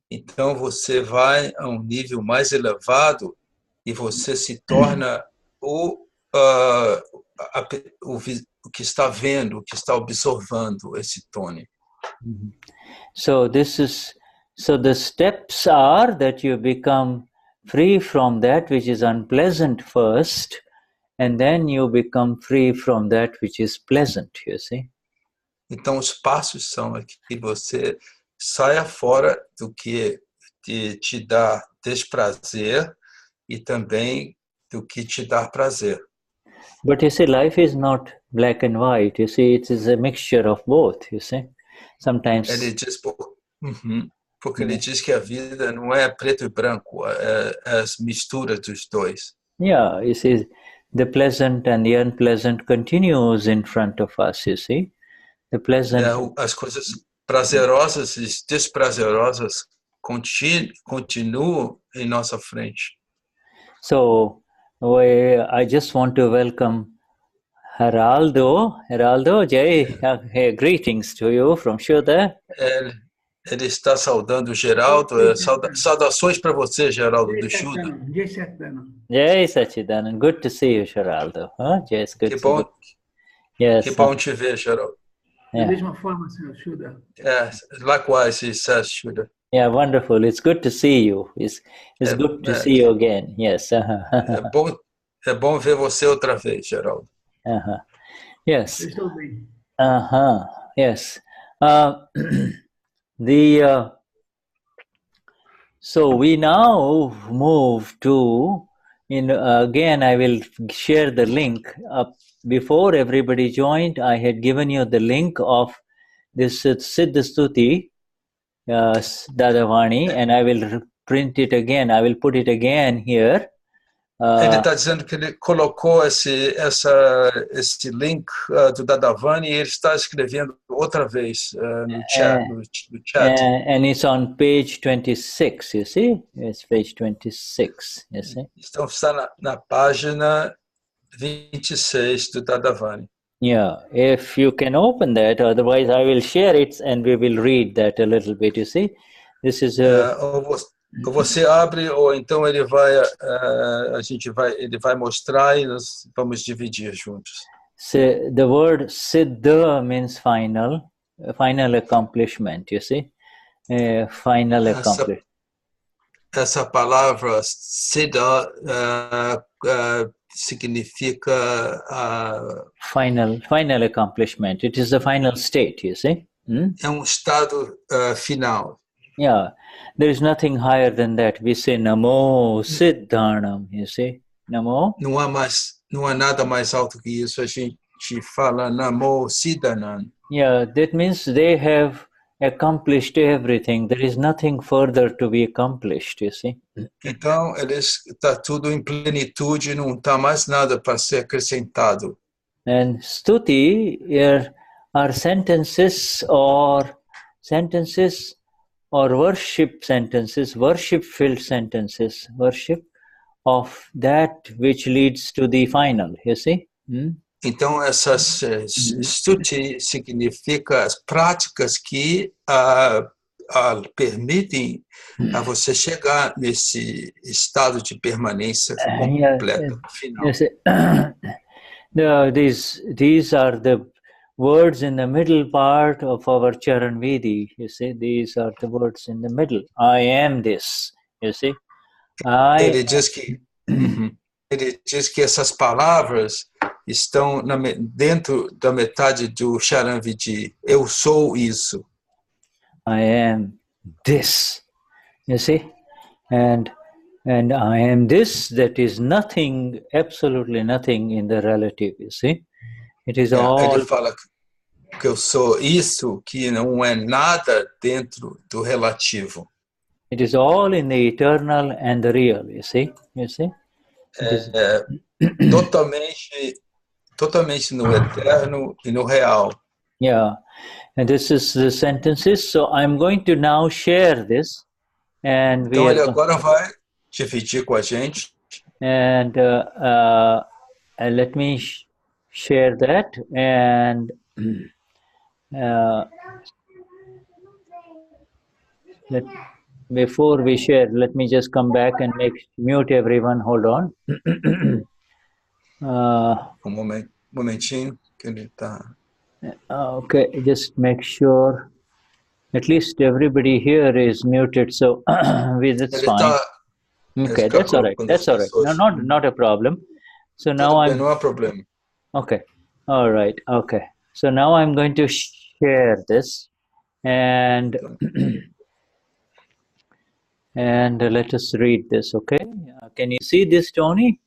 Então, você vai a nível mais elevado e você se torna o que está vendo, o que está observando esse Tony. So the steps are that you become free from that which is unpleasant first, and then you become free from that which is pleasant, you see. Então os passos são que você saia fora do que te dá desprazer e também do que te dá prazer. But you see, life is not black and white. You see, it is a mixture of both, you see. Sometimes... Ele diz, porque ele diz que a vida não é preto e branco, é as misturas dos dois. Yeah, you see, the pleasant and the unpleasant continues in front of us, you see. The pleasant... As coisas prazerosas e desprazerosas continuam em nossa frente. So, I just want to welcome Geraldo. Geraldo, Jay, greetings to you from Shuddha. Ele está saudando o Geraldo. Saudações para você, Geraldo, do Shuddha. Jai Sachidanand. Good to see you, Geraldo. Yes, good to see you. Yes. Que bom te ver, Geraldo. Da mesma forma, senhor Shuddha. Likewise, he says, Shuddha. Yeah, wonderful. It's good to see you. It's good to see you again. Yes. É bom ver você outra vez, Geraldo. Yes. Estou bem. Yes. So we now move to, again, I will share the link. Before everybody joined, I had given you the link of this Siddha Stuti, Dadavani, and I will print it again. I will put it again here. Ele está dizendo que ele colocou esse link do Dadavani e ele está escrevendo outra vez no chat. And it's on page 26, you see? It's page 26, you see? Então está na página 26 do Dadavani. Yeah, if you can open that, otherwise I will share it and we will read that a little bit, you see? This is ou você abre, ou então ele vai mostrar e nós vamos dividir juntos. So the word Siddha means final accomplishment, you see? Final accomplishment. essa palavra Siddha significa final accomplishment. It is the final state, you see. É estado final. Yeah, there is nothing higher than that. We say Namo Siddhanam, you see. Namo. Não há nada mais alto que isso. A gente fala Namo Siddhanam. Yeah, that means they have accomplished everything. There is nothing further to be accomplished, you see. Então, está tudo em plenitude, não está mais nada para ser acrescentado. And Stuti are sentences or worship sentences, worship-filled sentences, worship of that which leads to the final, you see. Então, essas stuti significa as práticas que permitem a você chegar nesse estado de permanência completa, final. These are the words in the middle part of our Charan Vidi, you see. These are the words in the middle. I am this, you see. Ele diz que essas palavras estão dentro da metade do Charan Vidi. Eu sou isso. I am this, you see, and I am this, that is nothing, absolutely nothing in the relative, you see. It is all. Ele fala que eu sou isso, que não é nada dentro do relativo. It is all in the eternal and the real, you see. Totalmente no eterno e no real. Yeah, and this is the sentences. So I'm going to now share this, and então ele agora vai dividir com a gente. And let me share that. And before we share, let me just come back and mute everyone. Hold on. Momentinho que ele está. Okay, just make sure at least everybody here is muted, so that's fine. Okay, that's all right. That's all right. No, not a problem. So now não há problema. Okay, all right. Okay, so now I'm going to share this, and and let us read this. Okay, can you see this, Tony?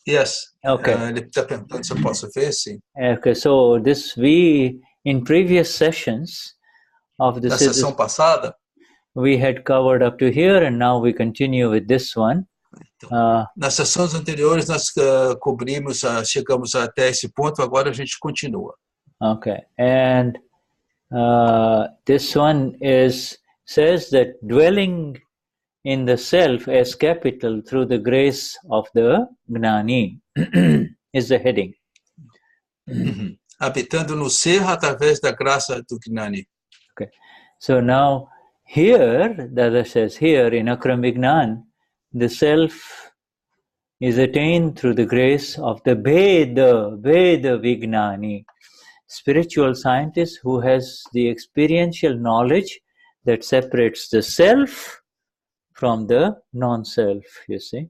Yes. Okay. Ele está perguntando se eu posso ver, sim. Okay, so this in previous sessions of the sessão passada, we had covered up to here, and now we continue with this one. Nas sessões anteriores nós chegamos até esse ponto, agora a gente continua. Okay, and this one says that dwelling in the self as capital through the grace of the Gnani is the heading. Habitando no ser através da graça do Vignani. Okay, so now here, Dada says here in Akram Vignan, the self is attained through the grace of the bhed Vignani, spiritual scientist who has the experiential knowledge that separates the self from the non-self, you see.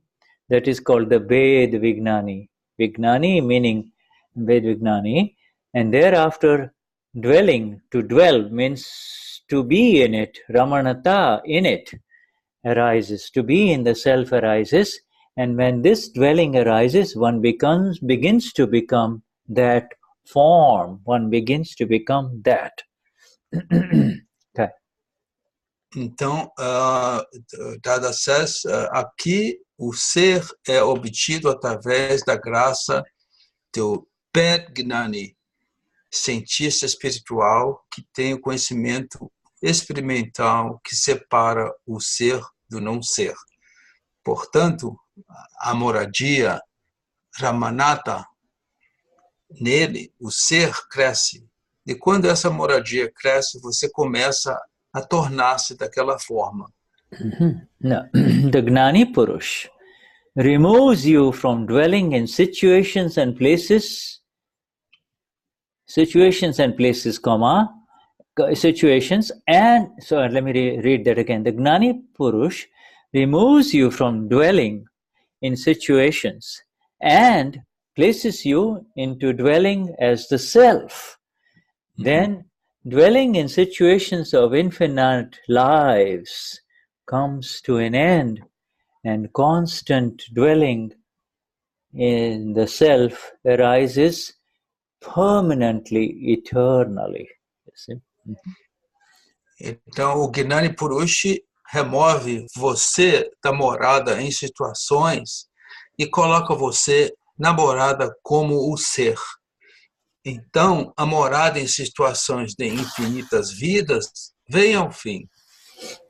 That is called the bhed Vignani. Vignani meaning bhed Vignani, and thereafter dwelling, to dwell means to be in it, ramanata, in it, arises. To be in the self arises, and when this dwelling arises, one begins to become that form, one begins to become that. Okay. Então, Dada says, aqui o ser é obtido através da graça do bhed Gnani, cientista espiritual que tem o conhecimento experimental que separa o ser do não-ser. Portanto, a moradia, ramanata, nele, o ser cresce. E quando essa moradia cresce, você começa a tornar-se daquela forma. No. The Gnani Purush removes you from dwelling in situations and places, comma, situations, and so let me read that again. The Gnani Purush removes you from dwelling in situations and places you into dwelling as the self. Then dwelling in situations of infinite lives comes to an end, and constant dwelling in the self arises permanently, eternally. Então, o Gnani Purush remove você da morada em situações e coloca você na morada como o ser. Então, a morada em situações de infinitas vidas vem ao fim,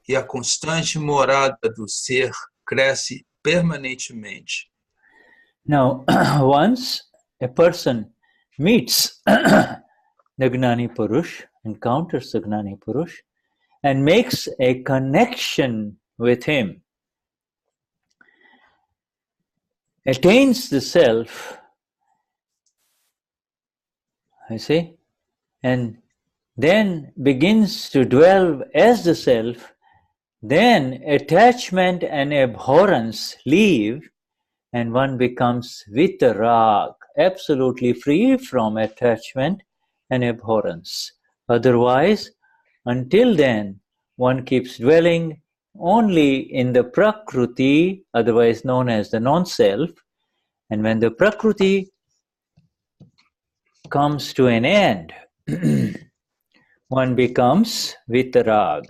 e a constante morada do ser cresce permanentemente. Now, once a person meets the Gnani Purush, encounters the Gnani Purush, and makes a connection with him, attains the self, I see, and then begins to dwell as the self, then attachment and abhorrence leave, and one becomes vitarag, absolutely free from attachment and abhorrence. Otherwise, until then, one keeps dwelling only in the prakriti, otherwise known as the non-self, and when the prakriti comes to an end, one becomes vitarag.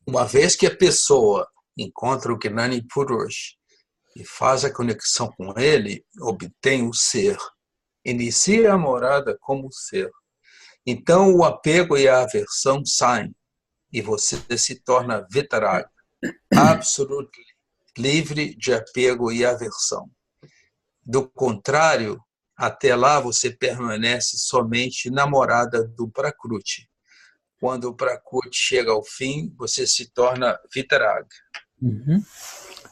Uma vez que a pessoa encontra o Gnani Purush e faz a conexão com ele, obtém o ser, inicia a morada como ser. Então o apego e a aversão saem e você se torna vitarag, absolutamente livre de apego e aversão. Do contrário, até lá você permanece somente na morada do Prakriti. Quando o Prakriti chega ao fim, você se torna vitarag.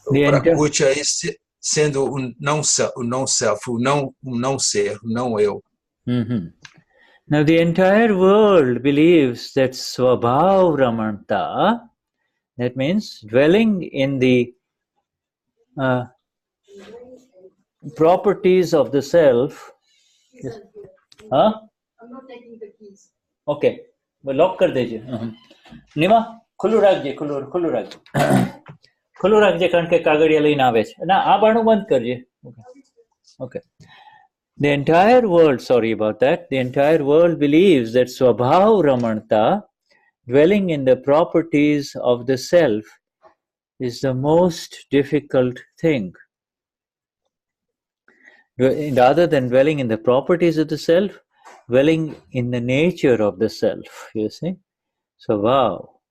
O Prakriti aí sendo o não-self, o não-ser, o não-eu. Now the entire world believes that swabhav ramanata, that means dwelling in the properties of the self. Huh? I'm not taking the keys. Okay. वो lock कर दीजिए निमा खुल्लू રાખજે खुल्लू રાખજે કારણ કે કાગળિયા લઈને આવે છે ના આ બાણું બંધ કરજે okay. The entire world, sorry about that, the entire world believes that swabhav ramanata, dwelling in the properties of the self, is the most difficult thing. Rather than dwelling in the properties of the self, dwelling in the nature of the self, you see. So, wow,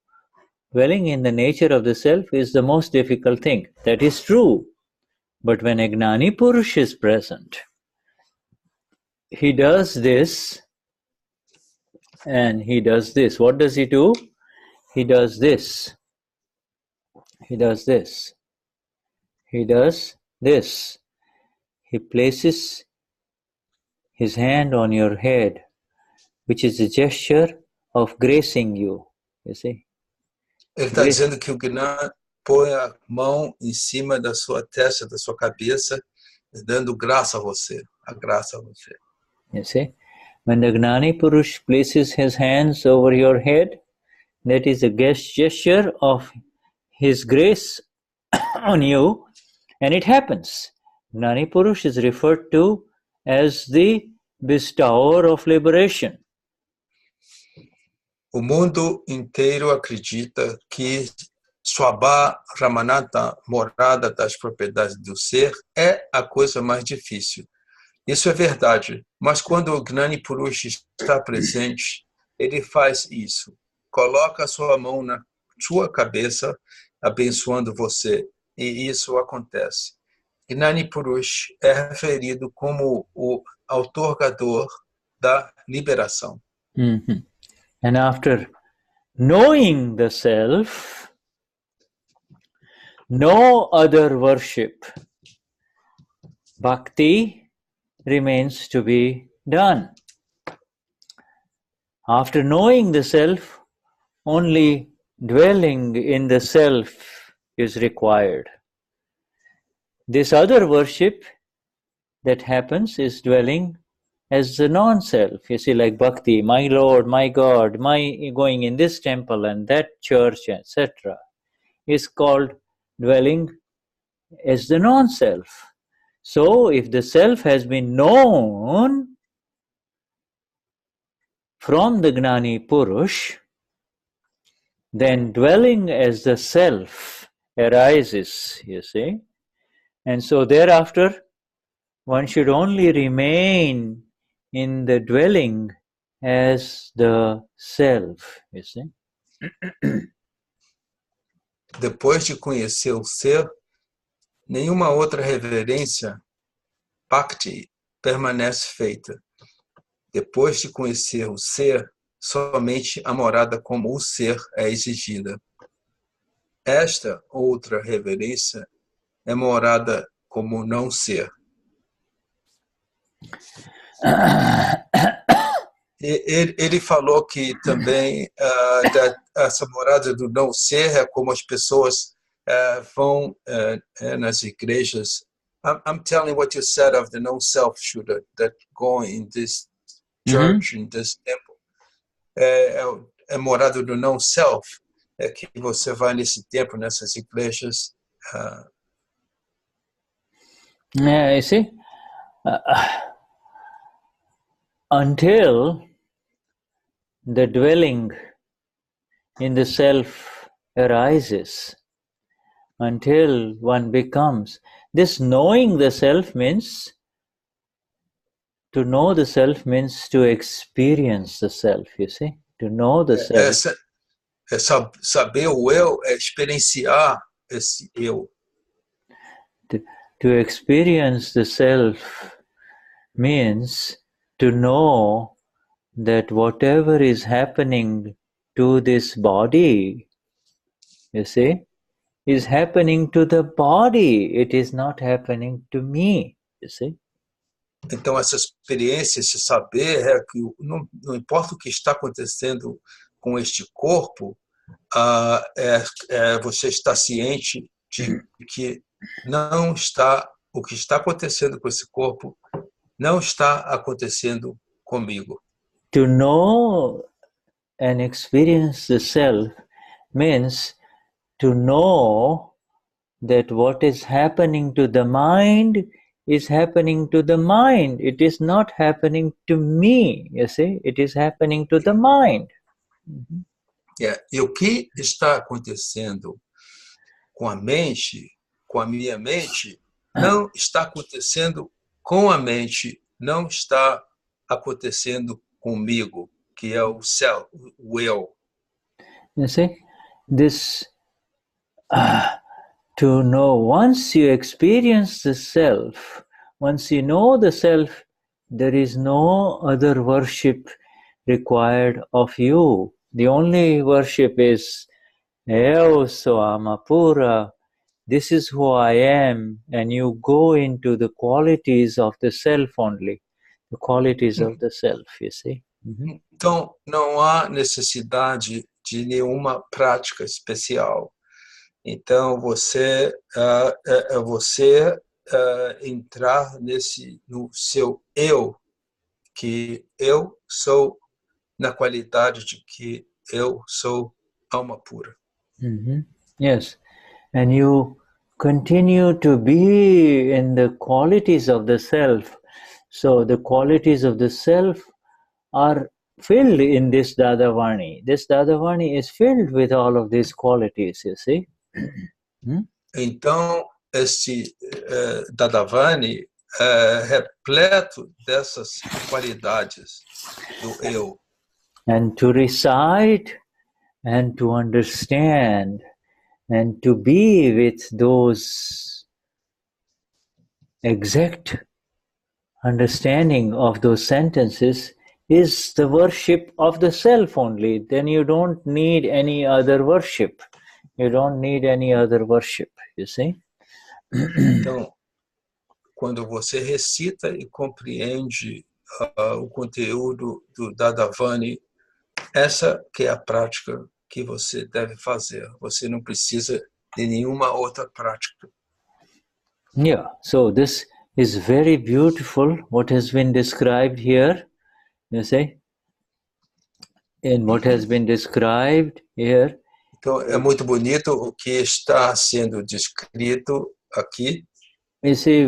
dwelling in the nature of the self is the most difficult thing. That is true. But when a Gnani Purush is present, he does this and he does this. What does he do? He does this. He does this. He does this. He places his hand on your head, which is a gesture of gracing you see. Ele está dizendo que o Gnani põe a mão em cima da sua testa, da sua cabeça, dando graça a você, a graça a você. You see, when the Gnani Purush places his hands over your head, that is a gesture of his grace on you, and it happens. Gnani Purush is referred to as the bestower of liberation. O mundo inteiro acredita que Swabha Ramanata, morada das propriedades do ser, é a coisa mais difícil. Isso é verdade, mas quando o Gnani Purush está presente, ele faz isso. Coloca a sua mão na sua cabeça, abençoando você, e isso acontece. Gnani Purush é referido como o outorgador da liberação. And after knowing the self, no other worship, bhakti, remains to be done. After knowing the self, only dwelling in the self is required. This other worship that happens is dwelling as the non-self. You see, like bhakti, my Lord, my God, my going in this temple and that church, etc., is called dwelling as the non-self. So, if the self has been known from the Gnani Purush, then dwelling as the self arises, you see. And so thereafter, one should only remain in the dwelling as the self, you see. Depois de conhecer o ser, nenhuma outra reverência, bhakti, permanece feita. Depois de conhecer o ser, somente a morada como o ser é exigida. Esta outra reverência é morada como não-ser. Ele falou que também essa morada do não-ser é como as pessoas vão nas igrejas. I'm telling what you said of the non-self, Shuddha, that go in this church, in this temple. É morada do não-self, é que você vai nesse templo, nessas igrejas. Yeah, you see, until the dwelling in the self arises, until one becomes, this knowing the self means, to know the self means to experience the self, you see, to know the self. Saber o eu é experienciar esse eu. To experience the self means to know that whatever is happening to this body, you see, is happening to the body. It is not happening to me, you see. Então, essa experiência, esse saber, é que não importa o que está acontecendo com este corpo, você está ciente de que não está, o que está acontecendo com esse corpo não está acontecendo comigo. To know and experience the self means to know that what is happening to the mind is happening to the mind. It is not happening to me, you see. It is happening to the mind. E o que está acontecendo com a mente, com a minha mente, não está acontecendo com a mente, não está acontecendo comigo, que é o self, o eu. You see, this to know, once you experience the self, once you know the self, there is no other worship required of you. The only worship is, Eu sou Amapura, this is who I am, and you go into the qualities of the self only, the qualities of the self, you see. Então, não há necessidade de nenhuma prática especial. Então, você entrar no seu eu, que eu sou na qualidade de que eu sou alma pura. Yes, and you continue to be in the qualities of the self. So the qualities of the self are filled in this Dadavani. This Dadavani is filled with all of these qualities, you see. Então, este Dadavani é repleto dessas qualidades do eu. And to recite and to understand and to be with those exact understanding of those sentences is the worship of the self only. Then you don't need any other worship. You don't need any other worship, you see. Então, quando você recita e compreende o conteúdo do Dadavani, essa que é a prática que você deve fazer. Você não precisa de nenhuma outra prática. Yeah, so this is very beautiful, what has been described here, you see? And what has been described here. Então, é muito bonito o que está sendo descrito aqui. You see,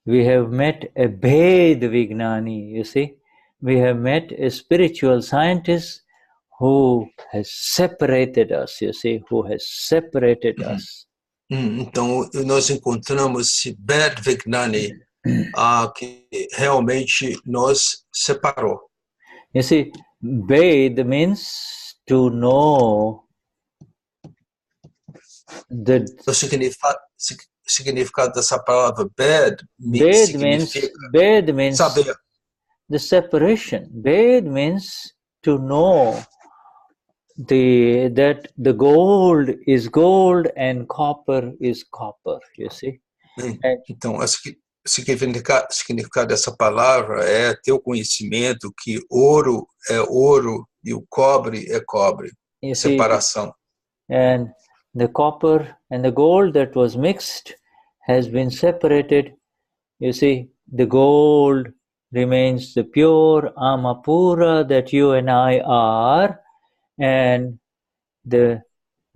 we have met a bhed Vignani, you see. We have met a spiritual scientist who has separated us, you see, who has separated us. Então, nós encontramos esse bhed Vignani que realmente nos separou. You see, bhed means to know the... O significado dessa palavra bhed means saber. The separation. Bhed means to know that the gold is gold and copper is copper, you see. Então, o significado dessa palavra é ter o conhecimento que ouro é ouro e o cobre é cobre. You separação. See, and the copper and the gold that was mixed has been separated. You see, the gold remains the pure Amapura that you and I are, and the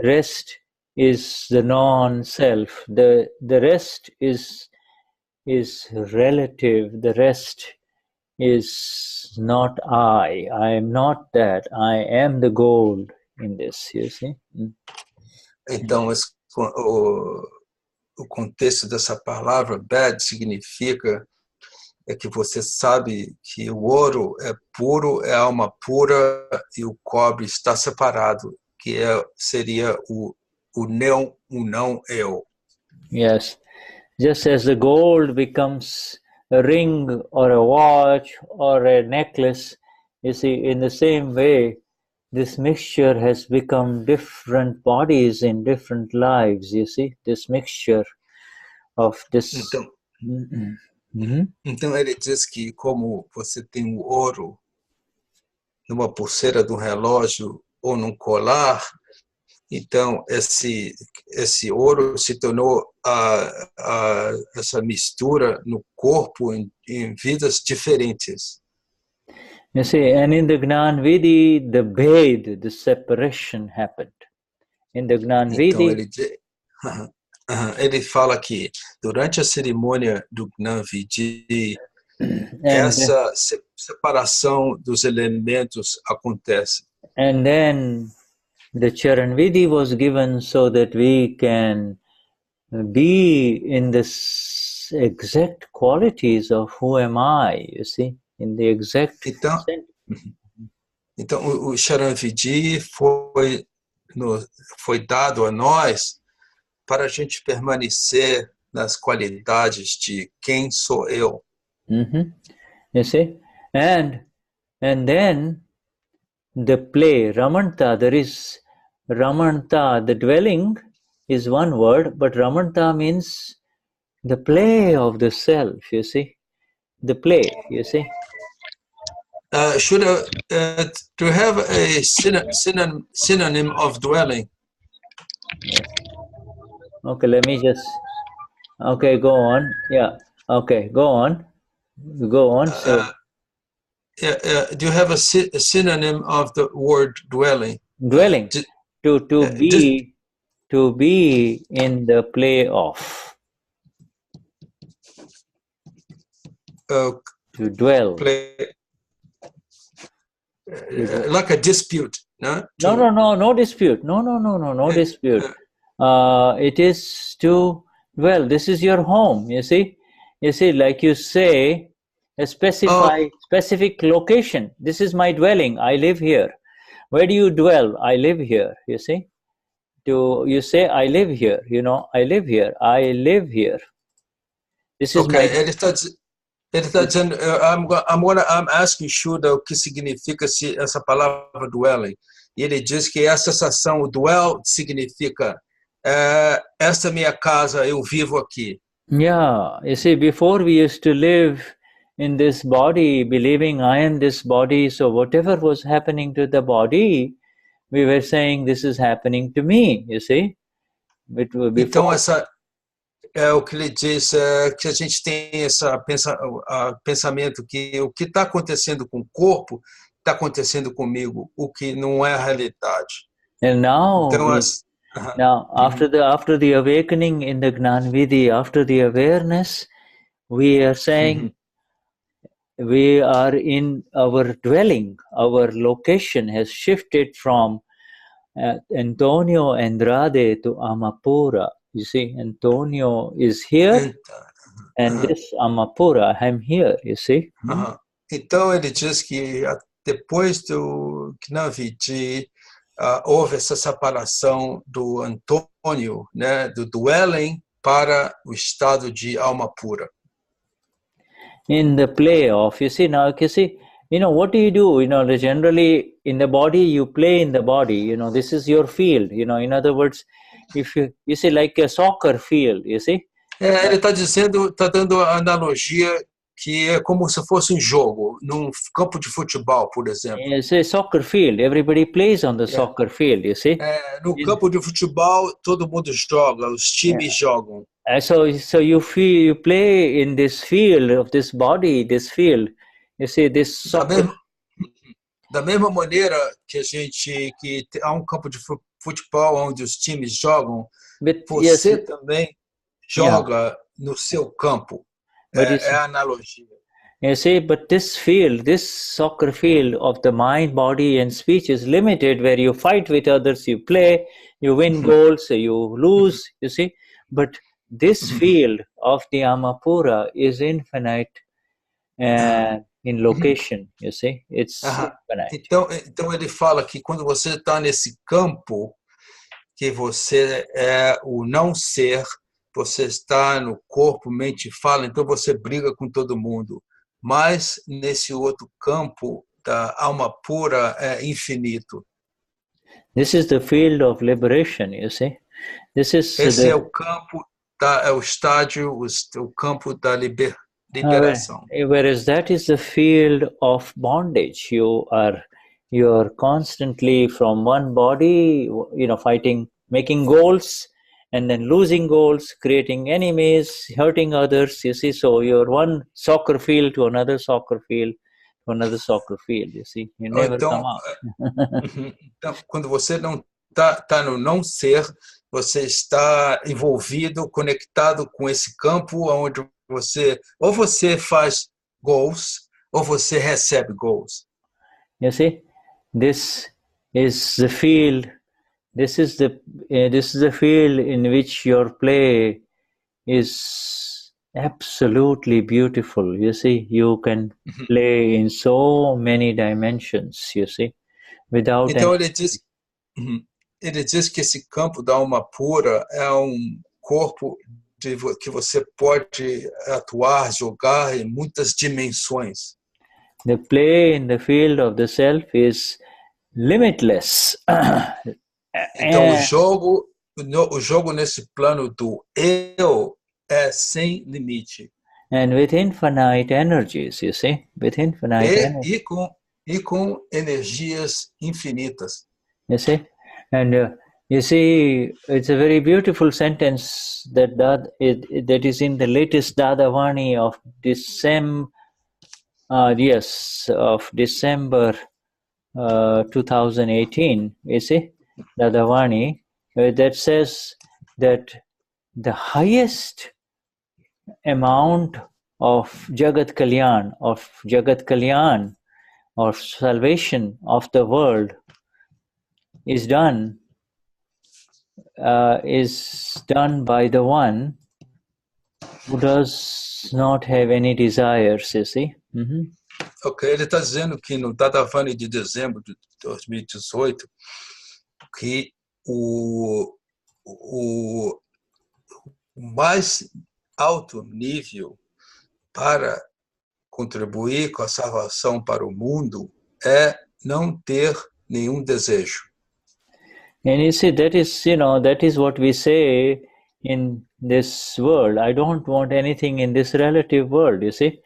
rest is the non-self. The rest is relative. The rest is not I. I am not that. I am the gold in this, you see. Então, o contexto dessa palavra bhed significa que você sabe que o ouro é puro, é alma pura, e o cobre está separado, que seria o não eu. Yes, just as the gold becomes a ring or a watch or a necklace, you see, in the same way, this mixture has become different bodies in different lives, you see, this mixture of this... Então ele diz que como você tem o ouro numa pulseira de um relógio ou num colar, então esse ouro se tornou essa mistura no corpo em vidas diferentes. You see, and in the Gnani Vidhi, the bhed, the separation happened. In the Gnani Vidhi, então ele fala que durante a cerimônia do Gnani Vidhi, essa separação dos elementos acontece. And then the Charan Vidhi was given so that we can be in the exact qualities of who am I, you see, in the exact... Então o Charan Vidhi foi dado a nós para a gente permanecer nas qualidades de quem sou eu. You see, and then the play, ramanata, there is ramanata, the dwelling is one word, but ramanata means the play of the self, you see, the play, you see. Should to have a synonym of dwelling? Okay, let me just... Okay, go on. Yeah. Okay, go on. Go on. So, do you have a synonym of the word dwelling? Dwelling. To be in the play of. To dwell. Like a dispute, no? No dispute. No dispute. It is to dwell. This is your home, you see. You see, like you say, a specific location. This is my dwelling. I live here. Where do you dwell? I live here, you see. You say, I live here, you know, I live here. I live here. This is okay. Ele está dizendo, I'm asking Shuddha o que significa essa palavra dwelling. E ele diz que essa sensação, o dwell, significa esta é minha casa, eu vivo aqui. Yeah, you see, before we used to live in this body, believing I am this body, so whatever was happening to the body, we were saying this is happening to me, you see. Então, o que ele diz é que a gente tem esse pensamento que o que está acontecendo com o corpo está acontecendo comigo, o que não é a realidade. And now, então, now after the awakening in the Gnana Vidhi, after the awareness, we are saying we are in our dwelling, our location has shifted from Antonio Andrade to Amapura. You see, Antonio is here, and this Amapura, I'm here, you see. Então ele diz que depois do Gnana Vidhi, houve essa separação do Antônio, né, do dwelling para o estado de alma pura. In the play of, you see, now, you know, what do? You know, generally in the body, you play in the body, you know, this is your field, you know, in other words, if you see, like a soccer field, you see. Ele está dizendo, está dando a analogia que é como se fosse um jogo, num campo de futebol, por exemplo. It's a soccer field, everybody plays on the soccer field, you see. No campo de futebol, todo mundo joga, os times jogam. So you play in this field of this body, this field. You see, this soccer. Da mesma maneira que há um campo de futebol onde os times jogam, você também joga no seu campo. É a analogia. You see, but this field, this soccer field of the mind, body, and speech is limited, where you fight with others, you play, you win goals, you lose, you see. But this field of the Amapura is infinite in location, you see. It's infinite. Então ele fala que quando você está nesse campo, que você é o não-ser, você está no corpo, mente e fala, então você briga com todo mundo. Mas nesse outro campo da alma pura é infinito. This is the field of liberation, you see. Esse é o campo, é o estádio, o campo da liberação. Whereas that is the field of bondage. You are constantly from one body, you know, fighting, making goals, and then losing goals, creating enemies, hurting others, you see. So you're one soccer field to another soccer field, to another soccer field, you see. You never come out. Então, quando você não está no não-ser, você está envolvido, conectado com esse campo onde ou você faz goals, ou você recebe goals. You see, this is the field. This is the field in which your play is absolutely beautiful. You see, you can play in so many dimensions. You see, without. Então ele diz que esse campo da alma pura é corpo que você pode atuar, jogar em muitas dimensões. The play in the field of the self is limitless. Então o jogo nesse plano do eu é sem limite. And with infinite energies, you see, with infinite energies. E com energias infinitas. You see, and you see, it's a very beautiful sentence that is in the latest Dadavani of December 2018. You see, Dadavani, that says that the highest amount of Jagat Kalyan, or salvation of the world, is done by the one who does not have any desires, you see. Ok, ele está dizendo que no Dadavani de dezembro de 2018, que o mais alto nível para contribuir com a salvação para o mundo é não ter nenhum desejo. And you see, that is what we say in this world. I don't want anything in this relative world, you see.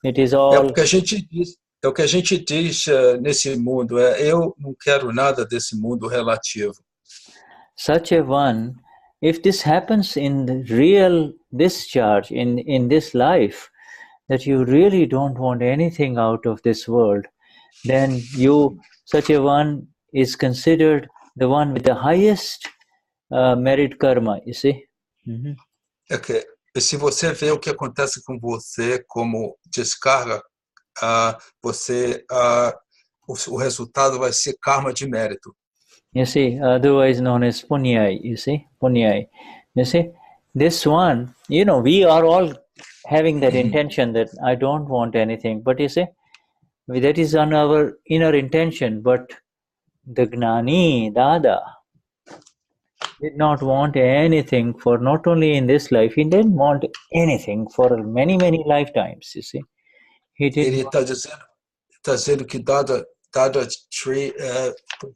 It is all... o que a gente diz, nesse mundo, eu não quero nada desse mundo relativo. Such a one, if this happens in the real discharge, in this life, that you really don't want anything out of this world, then such a one is considered the one with the highest merit karma, you see. Okay. E se você vê o que acontece com você como descarga, o resultado vai ser karma de mérito. You see, otherwise known as punyai, you see, punyai. You see, this one, we are all having that intention that I don't want anything, but you see, that is on our inner intention, but the Gnani, Dada, did not want anything for not only in this life, he didn't want anything for many, many lifetimes, you see. Ele está dizendo que Dadashri,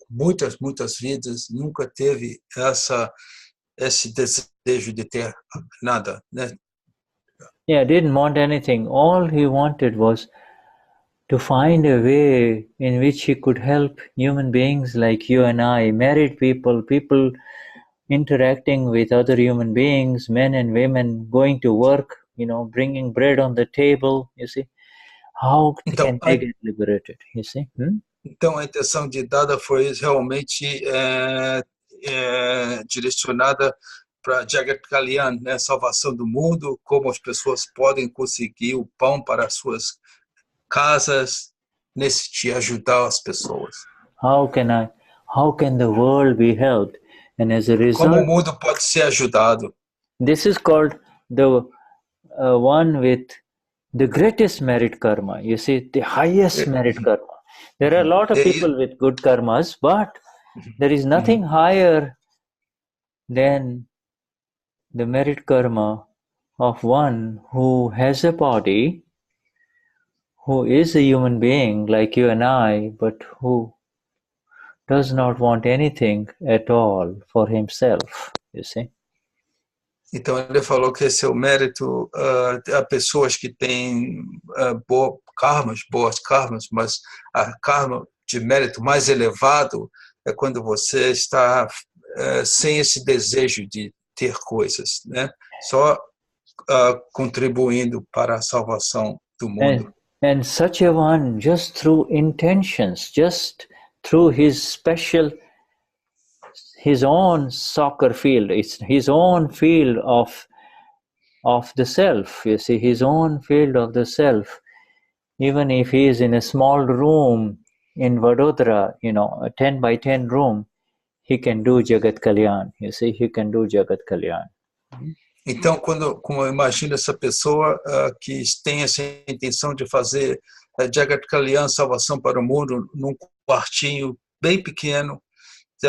muitas vidas, nunca teve esse desejo de ter nada, né? Yeah, didn't want anything. All he wanted was to find a way in which he could help human beings like you and I, married people interacting with other human beings, men and women, going to work, bringing bread on the table, you see. How can they get liberated, you see? Então, a intenção de Dada foi realmente direcionada para Jagat Kalyan, né? Salvação do mundo, como as pessoas podem conseguir o pão para as suas casas, de ajudar as pessoas. How can the world be helped? And as a result, como o mundo pode ser ajudado? This is called the one with the greatest merit karma. You see, the highest merit karma. There are a lot of people with good karmas, but there is nothing higher than the merit karma of one who has a body, who is a human being like you and I, but who does not want anything at all for himself, you see. Então ele falou que esse é o mérito a pessoas que têm boas karmas, mas a karma de mérito mais elevado é quando você está sem esse desejo de ter coisas, né? Só contribuindo para a salvação do mundo. And such a one, just through intentions, just through his own soccer field, it's his own field of the self, you see, his own field of the self. Even if he is in a small room in Vadodara, a 10 by 10 room, he can do Jagat Kalyan, you see, he can do Jagat Kalyan. Então, como eu imagino essa pessoa que tem essa intenção de fazer Jagat Kalyan, salvação para o mundo, num quartinho bem pequeno,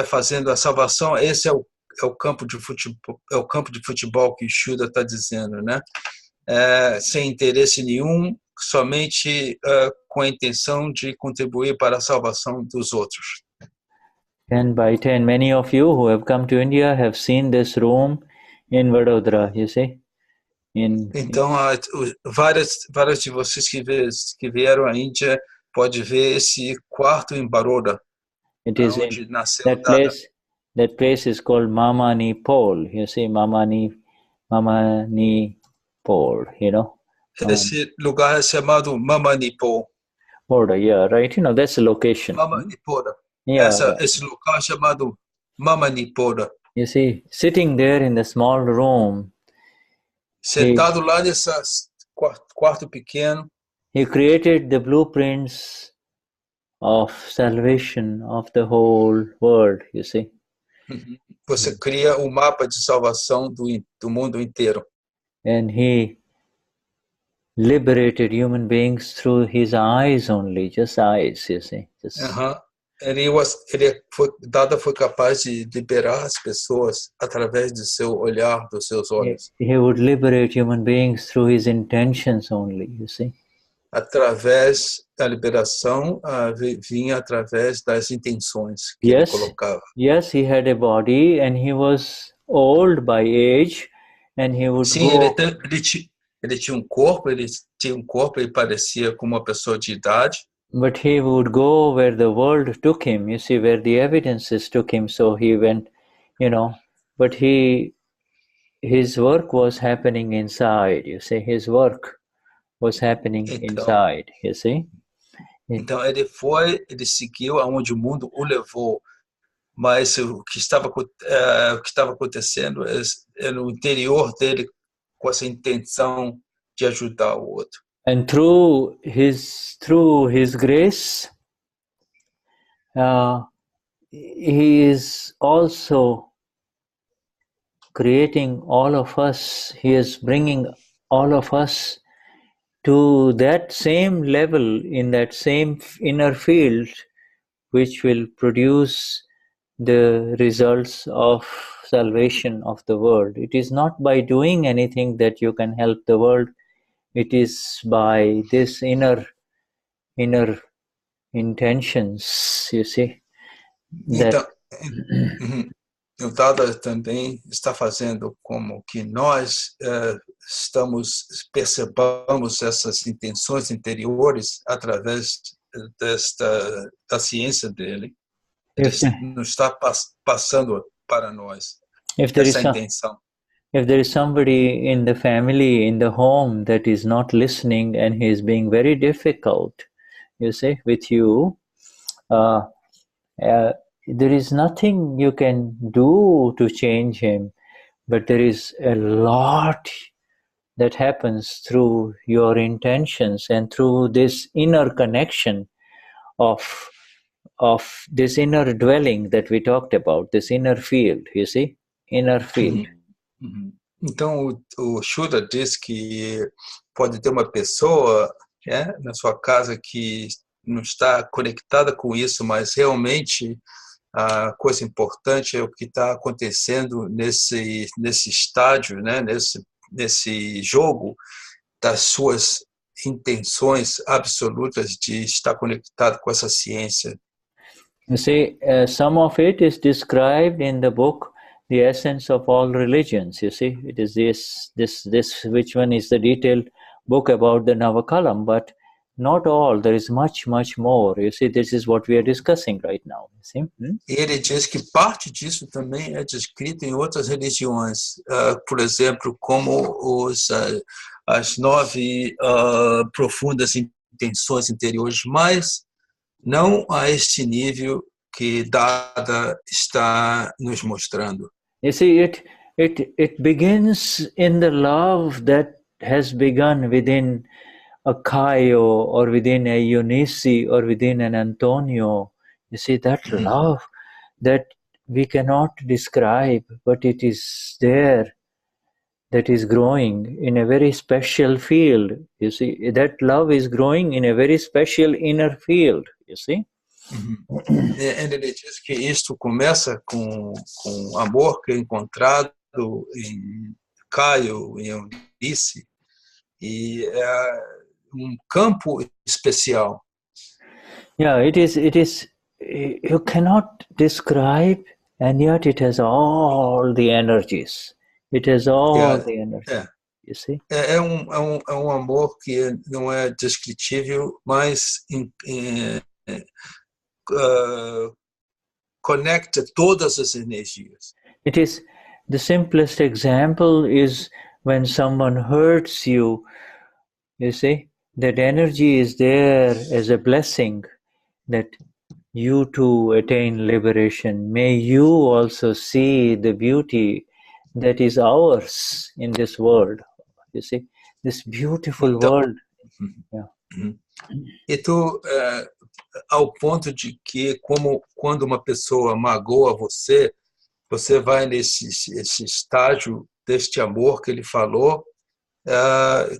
fazendo a salvação, esse é o campo de futebol que Shuddha está dizendo, né? Sem interesse nenhum, somente com a intenção de contribuir para a salvação dos outros. 10 by 10, many of you who have come to India have seen this room in Vadodara, you see. Então, várias de vocês que vieram à Índia pode ver esse quarto em Baroda. It is onde nasceu that place is called Mamani Pol. You see, Mamani Pol, Esse lugar é chamado Mamanipur. Yeah, right. That's the location. Mamanipur. Yeah. Esse local é chamado Mamanipur. You see, sitting there in the small room. Sentado lá nesse quarto pequeno. He created the blueprints of salvation of the whole world, you see. Você cria o mapa de salvação do mundo inteiro. And he liberated human beings through his eyes only, just eyes, you see. Dada foi capaz de liberar as pessoas através do seu olhar, dos seus olhos. He would liberate human beings through his intentions only, you see. Através da liberação, vinha através das intenções que ele colocava. Yes, he had a body and he was old by age and he would Sim, ele tinha um corpo, ele parecia com uma pessoa de idade. But he would go where the world took him, you see, where the evidences took him. So he went, but his work was happening inside, you see, his work was happening inside, you see. Então ele seguiu aonde o mundo o levou, mas o que estava acontecendo é no interior dele, com essa intenção de ajudar o outro. And through his grace, he is also creating all of us. He is bringing all of us to that same level, in that same inner field, which will produce the results of salvation of the world. It is not by doing anything that you can help the world. It is by this inner intentions, you see. Então, o Dada também está fazendo como que nós percebamos essas intenções interiores através da ciência dele. Ele nos está passando para nós essa intenção. If there is somebody in the family, in the home, that is not listening and he is being very difficult, you see, with you, there is nothing you can do to change him, but there is a lot that happens through your intentions and through this inner connection of this inner dwelling that we talked about, this inner field, you see, inner field. Então, o Shuddha diz que pode ter uma pessoa na sua casa que não está conectada com isso, mas realmente a coisa importante é o que está acontecendo nesse estádio, né? nesse jogo das suas intenções absolutas de estar conectado com essa ciência. You see, some of it is described in the book The Essence of All Religions. You see, it is this which one is the detailed book about the Navakalam, but not all. There is much more. You see, this is what we are discussing right now. You see? E ele diz que parte disso também é descrito em outras religiões, por exemplo, como as 9 profundas intenções interiores, mas não a este nível que Dada está nos mostrando. You see, it begins in the love that has begun within a Caio or within a Eunice or within an Antonio. You see, that love that we cannot describe, but it is there, that is growing in a very special field. You see, that love is growing in a very special inner field, you see. Ele diz que isto começa com amor que é encontrado em Caio, em Eunice, e é campo especial. Yeah, it is. You cannot describe, and yet it has all the energies. It has all the energies. You see? É amor que não é descritível, mas conecta todas as energias. It is, the simplest example is when someone hurts you, you see, that energy is there as a blessing that you too attain liberation. May you also see the beauty that is ours in this world. You see, this beautiful world. Yeah. E tu, ao ponto de que, como quando uma pessoa magoa você, você vai nesse estágio deste amor que ele falou,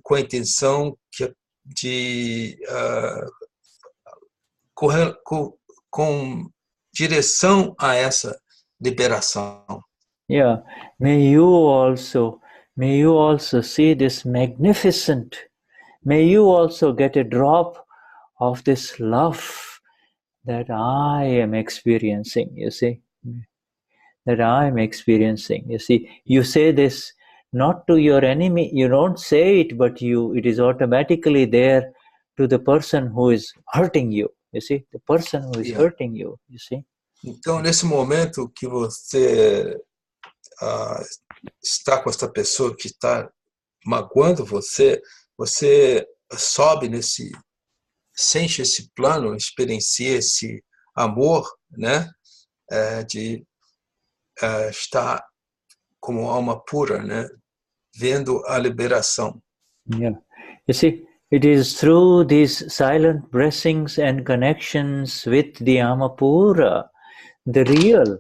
com a intenção de com direção a essa liberação. Yeah, may you also see this magnificent. May you also get a drop of this love that I am experiencing, you see. That I am experiencing. You see, you say this not to your enemy. You don't say it, but it is automatically there to the person who is hurting you. You see, the person who is hurting you. You see. Então, nesse momento que você está com essa pessoa que está magoando você, você sobe sente esse plano, experiencia esse amor, né, de estar como alma pura, né, vendo a liberação. Yeah, you see, it is through these silent blessings and connections with the Amapura, the real,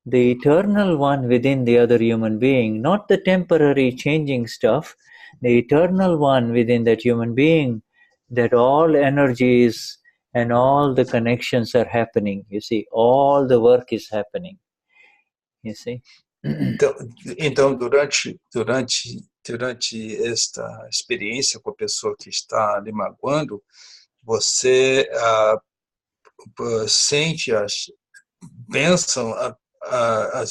the eternal one within the other human being, not the temporary changing stuff, the eternal one within that human being, that all energies and all the connections are happening. You see, all the work is happening. You see. Então durante esta experiência com a pessoa que está lhe magoando, você sente as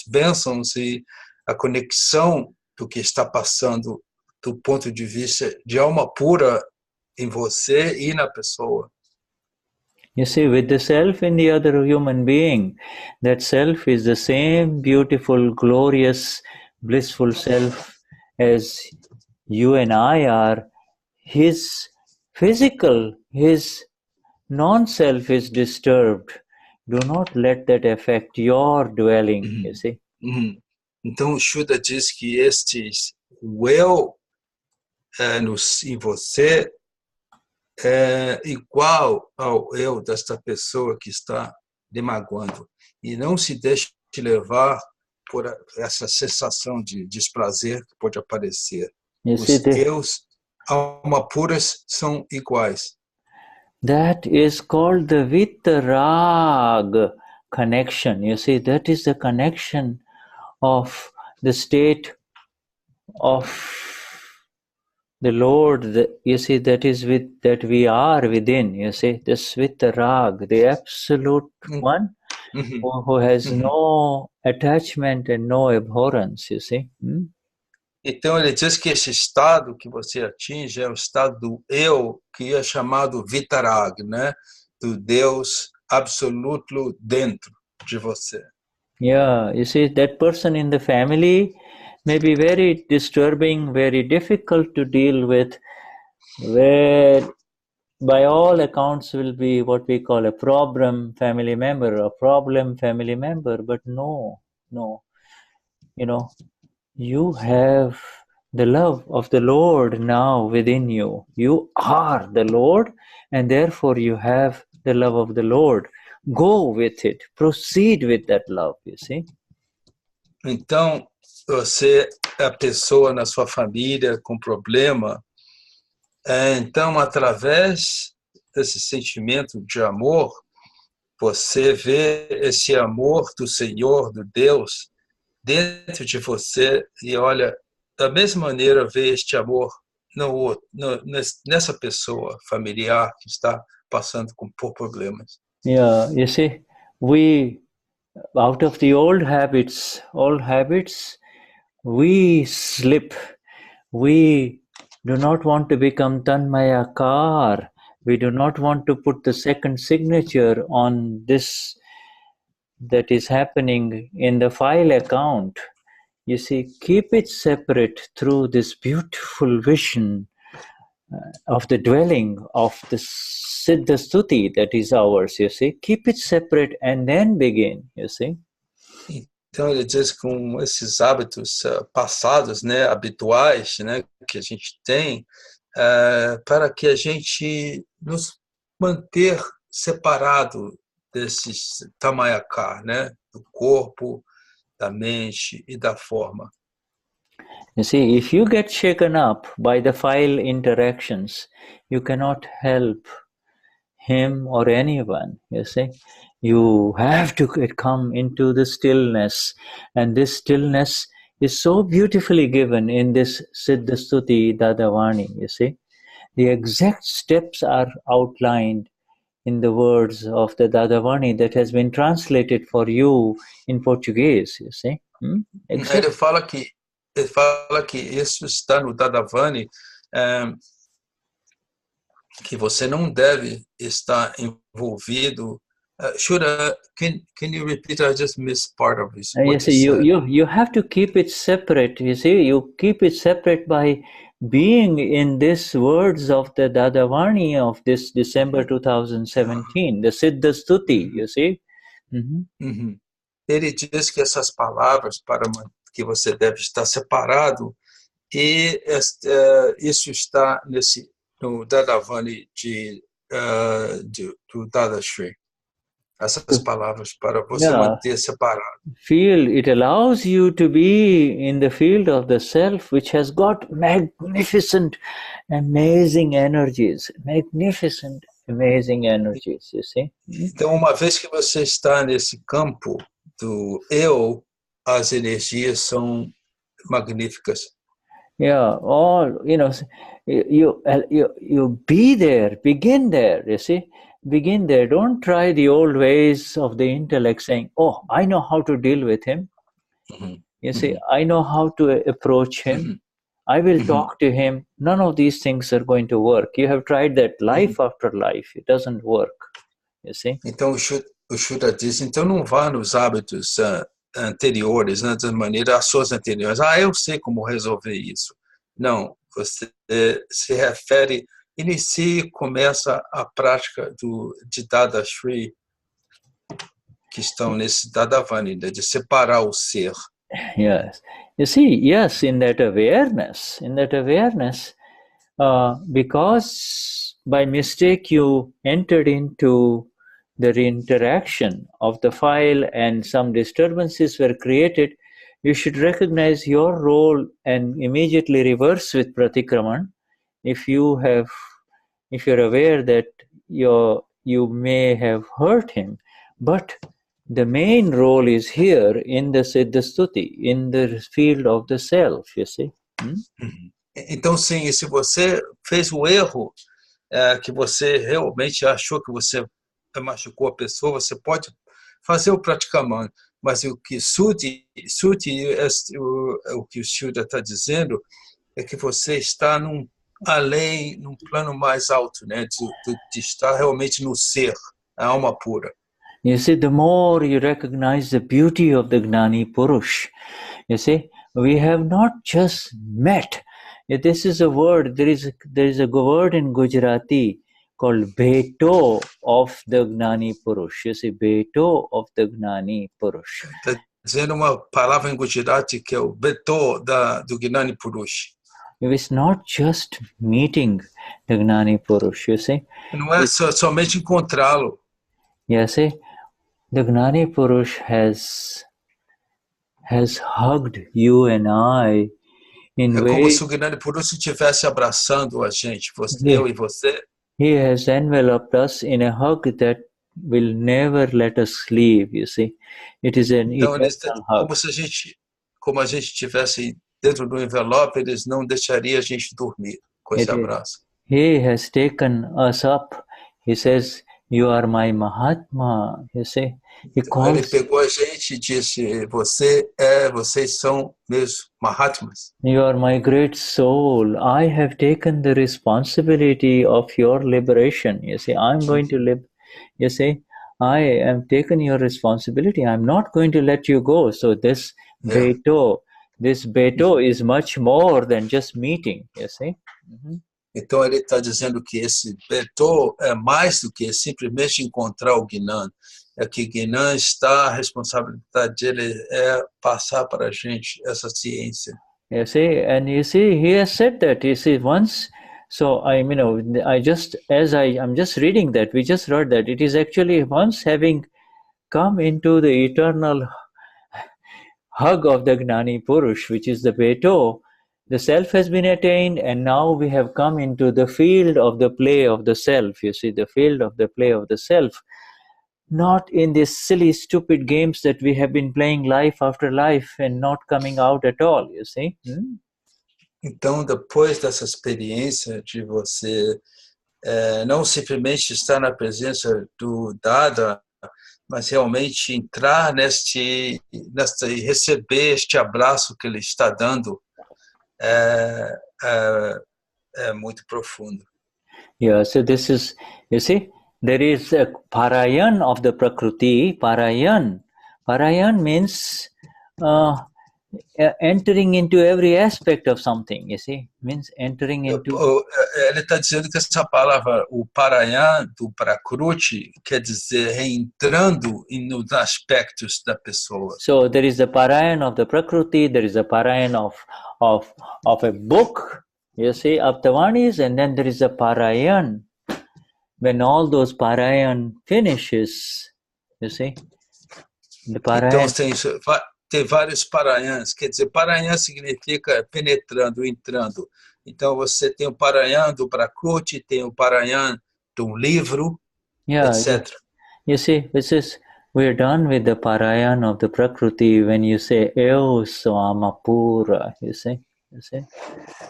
bênçãos e a conexão do que está passando do ponto de vista de alma pura em você e na pessoa. You see, with the self in the other human being, that self is the same beautiful, glorious, blissful self as you and I are. His physical, his non-self is disturbed. Do not let that affect your dwelling, you see. Então, Shuddha diz que o eu em você é igual ao eu desta pessoa que está lhe magoando. E não se deixe levar por essa sensação de desprazer que pode aparecer. Os eus, alma puras, são iguais. That is called the vitarag connection. You see, that is the connection of the state of the Lord. You see, that is that we are within. You see, this vitarag, the absolute one, who has no attachment and no abhorrence. You see. Então, ele diz que esse estado que você atinge é o estado do eu, que é chamado vitarag, né? Do Deus absoluto dentro de você. Yeah, you see, that person in the family may be very disturbing, very difficult to deal with, where by all accounts will be what we call a problem family member, but no, you know, you have the love of the Lord now within you. You are the Lord, and therefore you have the love of the Lord. Go with it. Proceed with that love, you see. Então, você é a pessoa na sua família com problema. Então, através desse sentimento de amor, você vê esse amor do Senhor, do Deus, dentro de você e olha, da mesma maneira, vê este amor nessa pessoa familiar que está passando por problemas. Yeah, you see, we, out of the old habits, we slip. We do not want to become tanmayakar. We do not want to put the second signature on this that is happening in the file account. You see, keep it separate through this beautiful vision of the dwelling of the Siddha Stuti that is ours, you see. Keep it separate and then begin, you see. Então, ele diz com esses hábitos passados, né, habituais, né, que a gente tem, para que a gente nos manter separado desses tamayakar, né, do corpo, da mente e da forma. You see, if you get shaken up by the file interactions, you cannot help him or anyone, you see. You have to come into the stillness, and this stillness is so beautifully given in this Siddha Stuti Dadavani, you see. The exact steps are outlined in the words of the Dadavani that has been translated for you in Portuguese, you see. Ele fala que ele fala que isso está no Dadavani, que você não deve estar envolvido. Shuddha, can you repeat? I just missed part of this. Yes, you have to keep it separate. You see, you keep it separate by being in these words of the Dadavani of this December 2017, the Siddha Stuti, you see. Ele diz que essas palavras que você deve estar separado, e isso está no Dadavani do Dadashri. Essas palavras para você manter separado. It allows you to be in the field of the self, which has got magnificent, amazing energies. Magnificent, amazing energies, you see. Então, uma vez que você está nesse campo do eu, as energias são magníficas. Yeah, all, you be there, begin there, you see. Begin there. Don't try the old ways of the intellect saying, oh, I know how to deal with him. You see, I know how to approach him. I will talk to him. None of these things are going to work. You have tried that life after life. It doesn't work. You see? Então, o Shuddha diz, então não vá nos hábitos anteriores, né, das maneiras, ações anteriores. Eu sei como resolver isso. Não, você se refere, inicie e começa a prática de Dadashri, que estão nesse Dadavani, de separar o ser. Yes. You see, yes, in that awareness, because by mistake you entered into the interaction of the file and some disturbances were created, you should recognize your role and immediately reverse with pratikraman. If you're aware that you may have hurt him, but the main role is here in the Siddha Stuti, in the field of the self, you see. Então, sim, se você fez o erro, que você realmente achou que você machucou a pessoa, você pode fazer o praticaman, mas o que Stuti, o que o Shuddha está dizendo, é que você está num plano mais alto, né, de estar realmente no ser, a alma pura. You see, the more you recognize the beauty of the Gnani Purush, you see, we have not just met. This is a word, there is a word in Gujarati called bhed of the Gnani Purush. You see, bhed of the Gnani Purush. Está dizendo uma palavra em Gujarati que é o bhed do Gnani Purush. It's not just meeting the Gnani Purush, you see. Não é somente encontrá-lo. You see, the Gnani Purush has hugged you and I in ways. Como se o Gnani Purush estivesse abraçando a gente, eu e você. He has enveloped us in a hug that will never let us leave, you see. It is an eternal hug. Como a gente estivesse dentro do envelope, eles não deixariam a gente dormir com esse abraço. He has taken us up. He says, you are my Mahatma, you see. Ele pegou a gente e disse, vocês são meus Mahatmas. You are my great soul. I have taken the responsibility of your liberation. You see, I'm going to live. You see, I am taken your responsibility. I'm not going to let you go. So this bhed is much more than just meeting, you see. Então ele está dizendo que esse bhed é mais do que simplesmente encontrar o Gnani. É que Gnani está, a responsabilidade dele é passar para a gente essa ciência. You see, and you see, he has said that. You see, once. So I'm just reading that. We just read that it is actually once having come into the eternal hug of the Gnani Purush, which is the bhed, the self has been attained, and now we have come into the field of the play of the self. You see, the field of the play of the self, not in these silly, stupid games that we have been playing life after life and not coming out at all, you see. Então, depois dessa experiência de você não simplesmente estar na presença do Dada, mas realmente entrar e receber este abraço que ele está dando é muito profundo. Yeah, so this is, you see, there is a parayan of the Prakriti. Parayan means entering into every aspect of something, you see, means entering into... Ele está dizendo que essa palavra, o parayan do Prakriti, quer dizer reentrando nos aspectos da pessoa. So there is the parayan of the Prakriti, there is a parayan of a book, you see, Aptavanis, and then there is a parayan. When all those parayan finishes, you see, the parayan... Então tem vários parayans, quer dizer, parayan significa penetrando, entrando. Então você tem o parayan do Prakriti, tem o parayan do livro, etc. You see, we're done with the parayan of the Prakriti when you say, Eu sou Amapura, you see?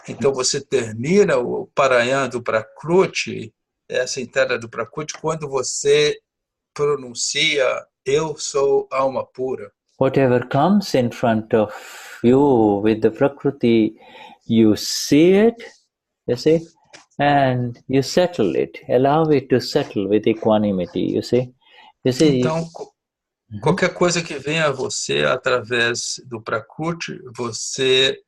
Então você termina o parayan do Prakriti, essa entrada do Prakriti, quando você pronuncia, Eu sou alma pura. Whatever comes in front of you with the Prakriti, you see it, you see, and you settle it. Allow it to settle with equanimity, you see. Então, qualquer coisa que venha a você através do Prakriti, você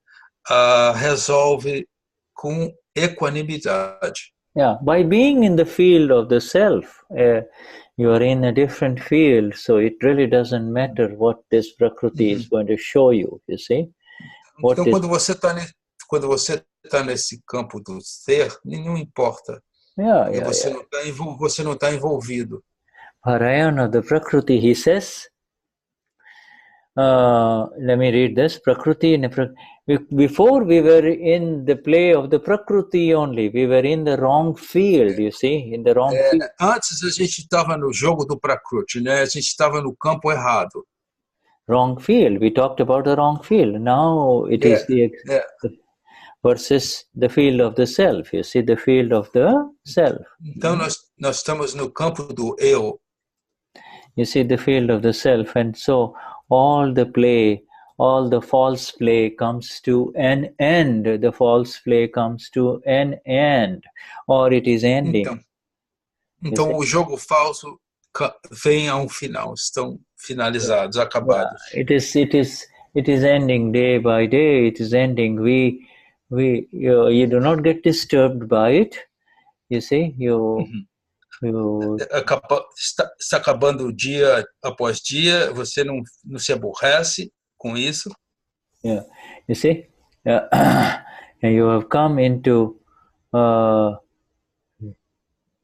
resolve com equanimidade. Yeah, by being in the field of the self, you are in a different field, so it really doesn't matter what this Prakriti is going to show you, you see. Então, quando você está nesse campo do ser, não importa. Você não está envolvido. Parayan of the Prakriti, he says, let me read this. Prakriti, before we were in the play of the Prakriti only, we were in the wrong field, you see, in the wrong field. Antes a gente estava no jogo do Prakriti, né? A gente estava no campo errado. Wrong field. We talked about the wrong field. Now it is versus the field of the self. You see, the field of the self. Então nós estamos no campo do eu. You see, the field of the self, and so all the play, all the false play comes to an end. The false play comes to an end, or it is ending. Então o jogo falso vem a final. Estão finalizados, acabados. It is ending day by day. It is ending. You do not get disturbed by it. You see, está acabando dia após dia, você não se aborrece com isso. Yeah, you see, and you have come into.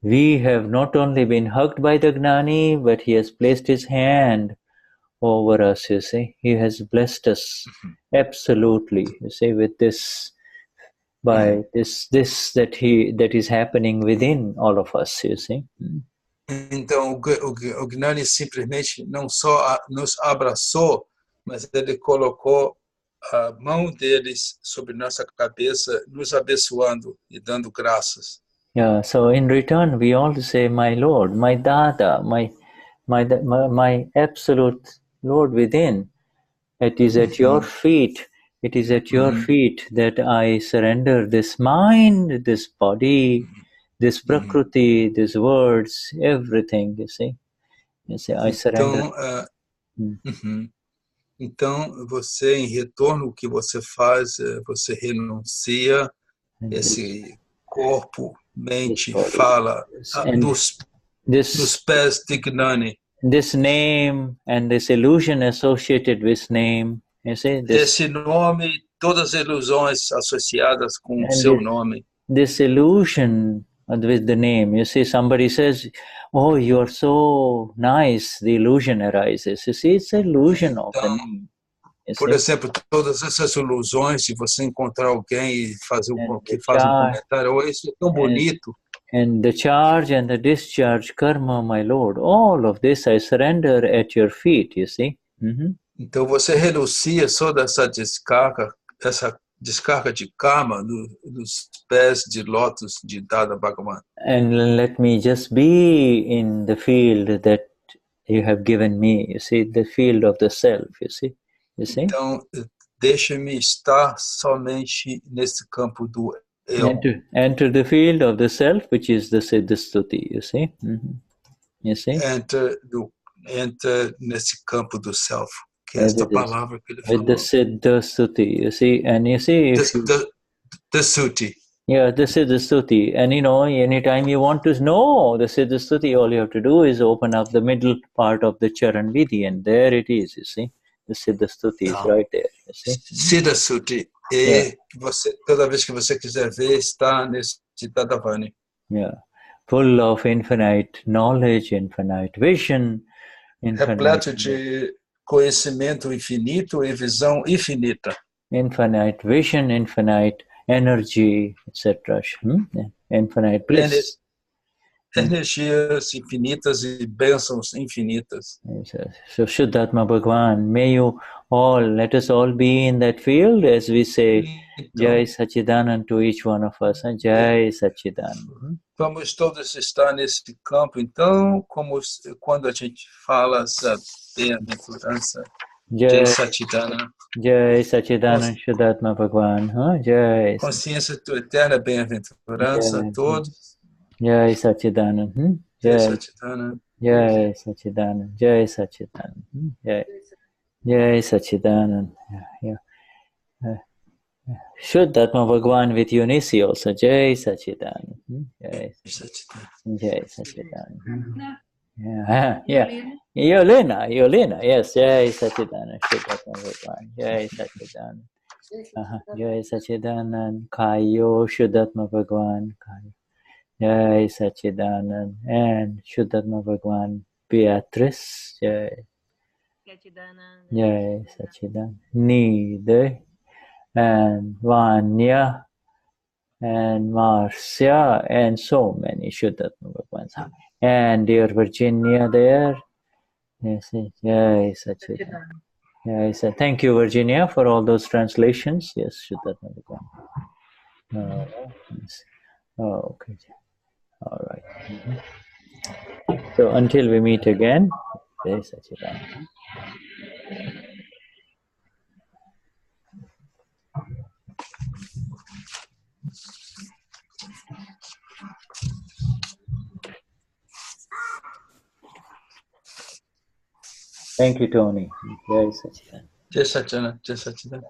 We have not only been hugged by the Gnani, but he has placed his hand over us. You see, he has blessed us absolutely. You see, with this. By this that is happening within all of us, you see. Então o Gnani simplesmente não só nos abraçou, mas ele colocou a mão deles sobre nossa cabeça, nos abençoando e dando graças. Yeah. So in return, we all say, "My Lord, my Dada, my absolute Lord within. It is at your feet. It is at your feet that I surrender this mind, this body, this Prakriti, these words, everything, you see. I surrender. Então, você, em retorno, o que você faz, você renuncia esse corpo, mente, fala, nos pés de Gnani. This name and this illusion associated with name. You see, esse nome, todas as ilusões associadas com o seu nome. This illusion with the name. You see, somebody says, "Oh, you are so nice." The illusion arises. You see, it's an illusion of the name. Por exemplo, todas essas ilusões, se você encontrar alguém e faz um comentário, "Oh, isso é tão bonito." And the charge and the discharge karma, my Lord, all of this I surrender at your feet. You see. Então você renuncia só dessa descarga de karma nos pés de lótus de Dada Bhagavan. And let me just be in the field that you have given me. You see, the field of the self, you see. Então, deixa-me estar somente nesse campo do eu. Enter the field of the self, which is the Siddha Stuti, you see. You see? Entra nesse campo do self, que é esta palavra que ele falou. With the Siddha Stuti, you see. And you see, the Stuti. Yeah, the Siddha Stuti. And anytime you want to know the Siddha Stuti, all you have to do is open up the middle part of the Charan Vidhi, and there it is, you see. The Siddha Stuti is right there, you see. Siddha Stuti. E você, toda vez que você quiser ver, está nesse Dadavani. Yeah. Full of infinite knowledge, infinite vision, repleto de conhecimento infinito e visão infinita. Infinite vision, infinite energy, etc. Infinite bliss. Energias infinitas e bênçãos infinitas. So Shuddhatma Bhagwan, may you all, let us all be in that field as we say Jai Sachidanand to each one of us. Jai Sachidanand. Vamos todos estar nesse campo, então, como quando a gente fala essa bem-aventurança. Jai Sachidanand. Jai Sachidanand Shuddhatma Bhagwan. Jai. Consciência tua eterna bem-aventurança a todos. Jai Sachidanand. Jai Sachidanand. Jai Sachidanand. Jai Sachidanand. Jai Sachidanand. Shuddhatma Bhagwan with Unisi also. Jai Sachidanand. Jai Sachidanand. Jai Sachidanand. Yolena. Yes, Jai Sachidanand. Shuddhatma Bhagwan. Jai Sachidanand. Jai Sachidanand. Kayo Shuddhatma Bhagwan. Kayo. Jai Sachidanand. And Shuddhatma Bhagwan. Beatrice. Jai Sachidanand. Jai Sachidanand. Nide. And Vanya. And Marcia. And so many Shuddhatma Bhagwans. And dear Virginia there. Yes, Jai Sachidanand. Yes, thank you, Virginia, for all those translations. Yes, Shuddhatma Bhagwan. Yes. Oh, okay. All right. So until we meet again, Jai Sachidanand. Thank you, Tony. Jai Sachidanand. Jai Sachidanand. Jai Sachidanand.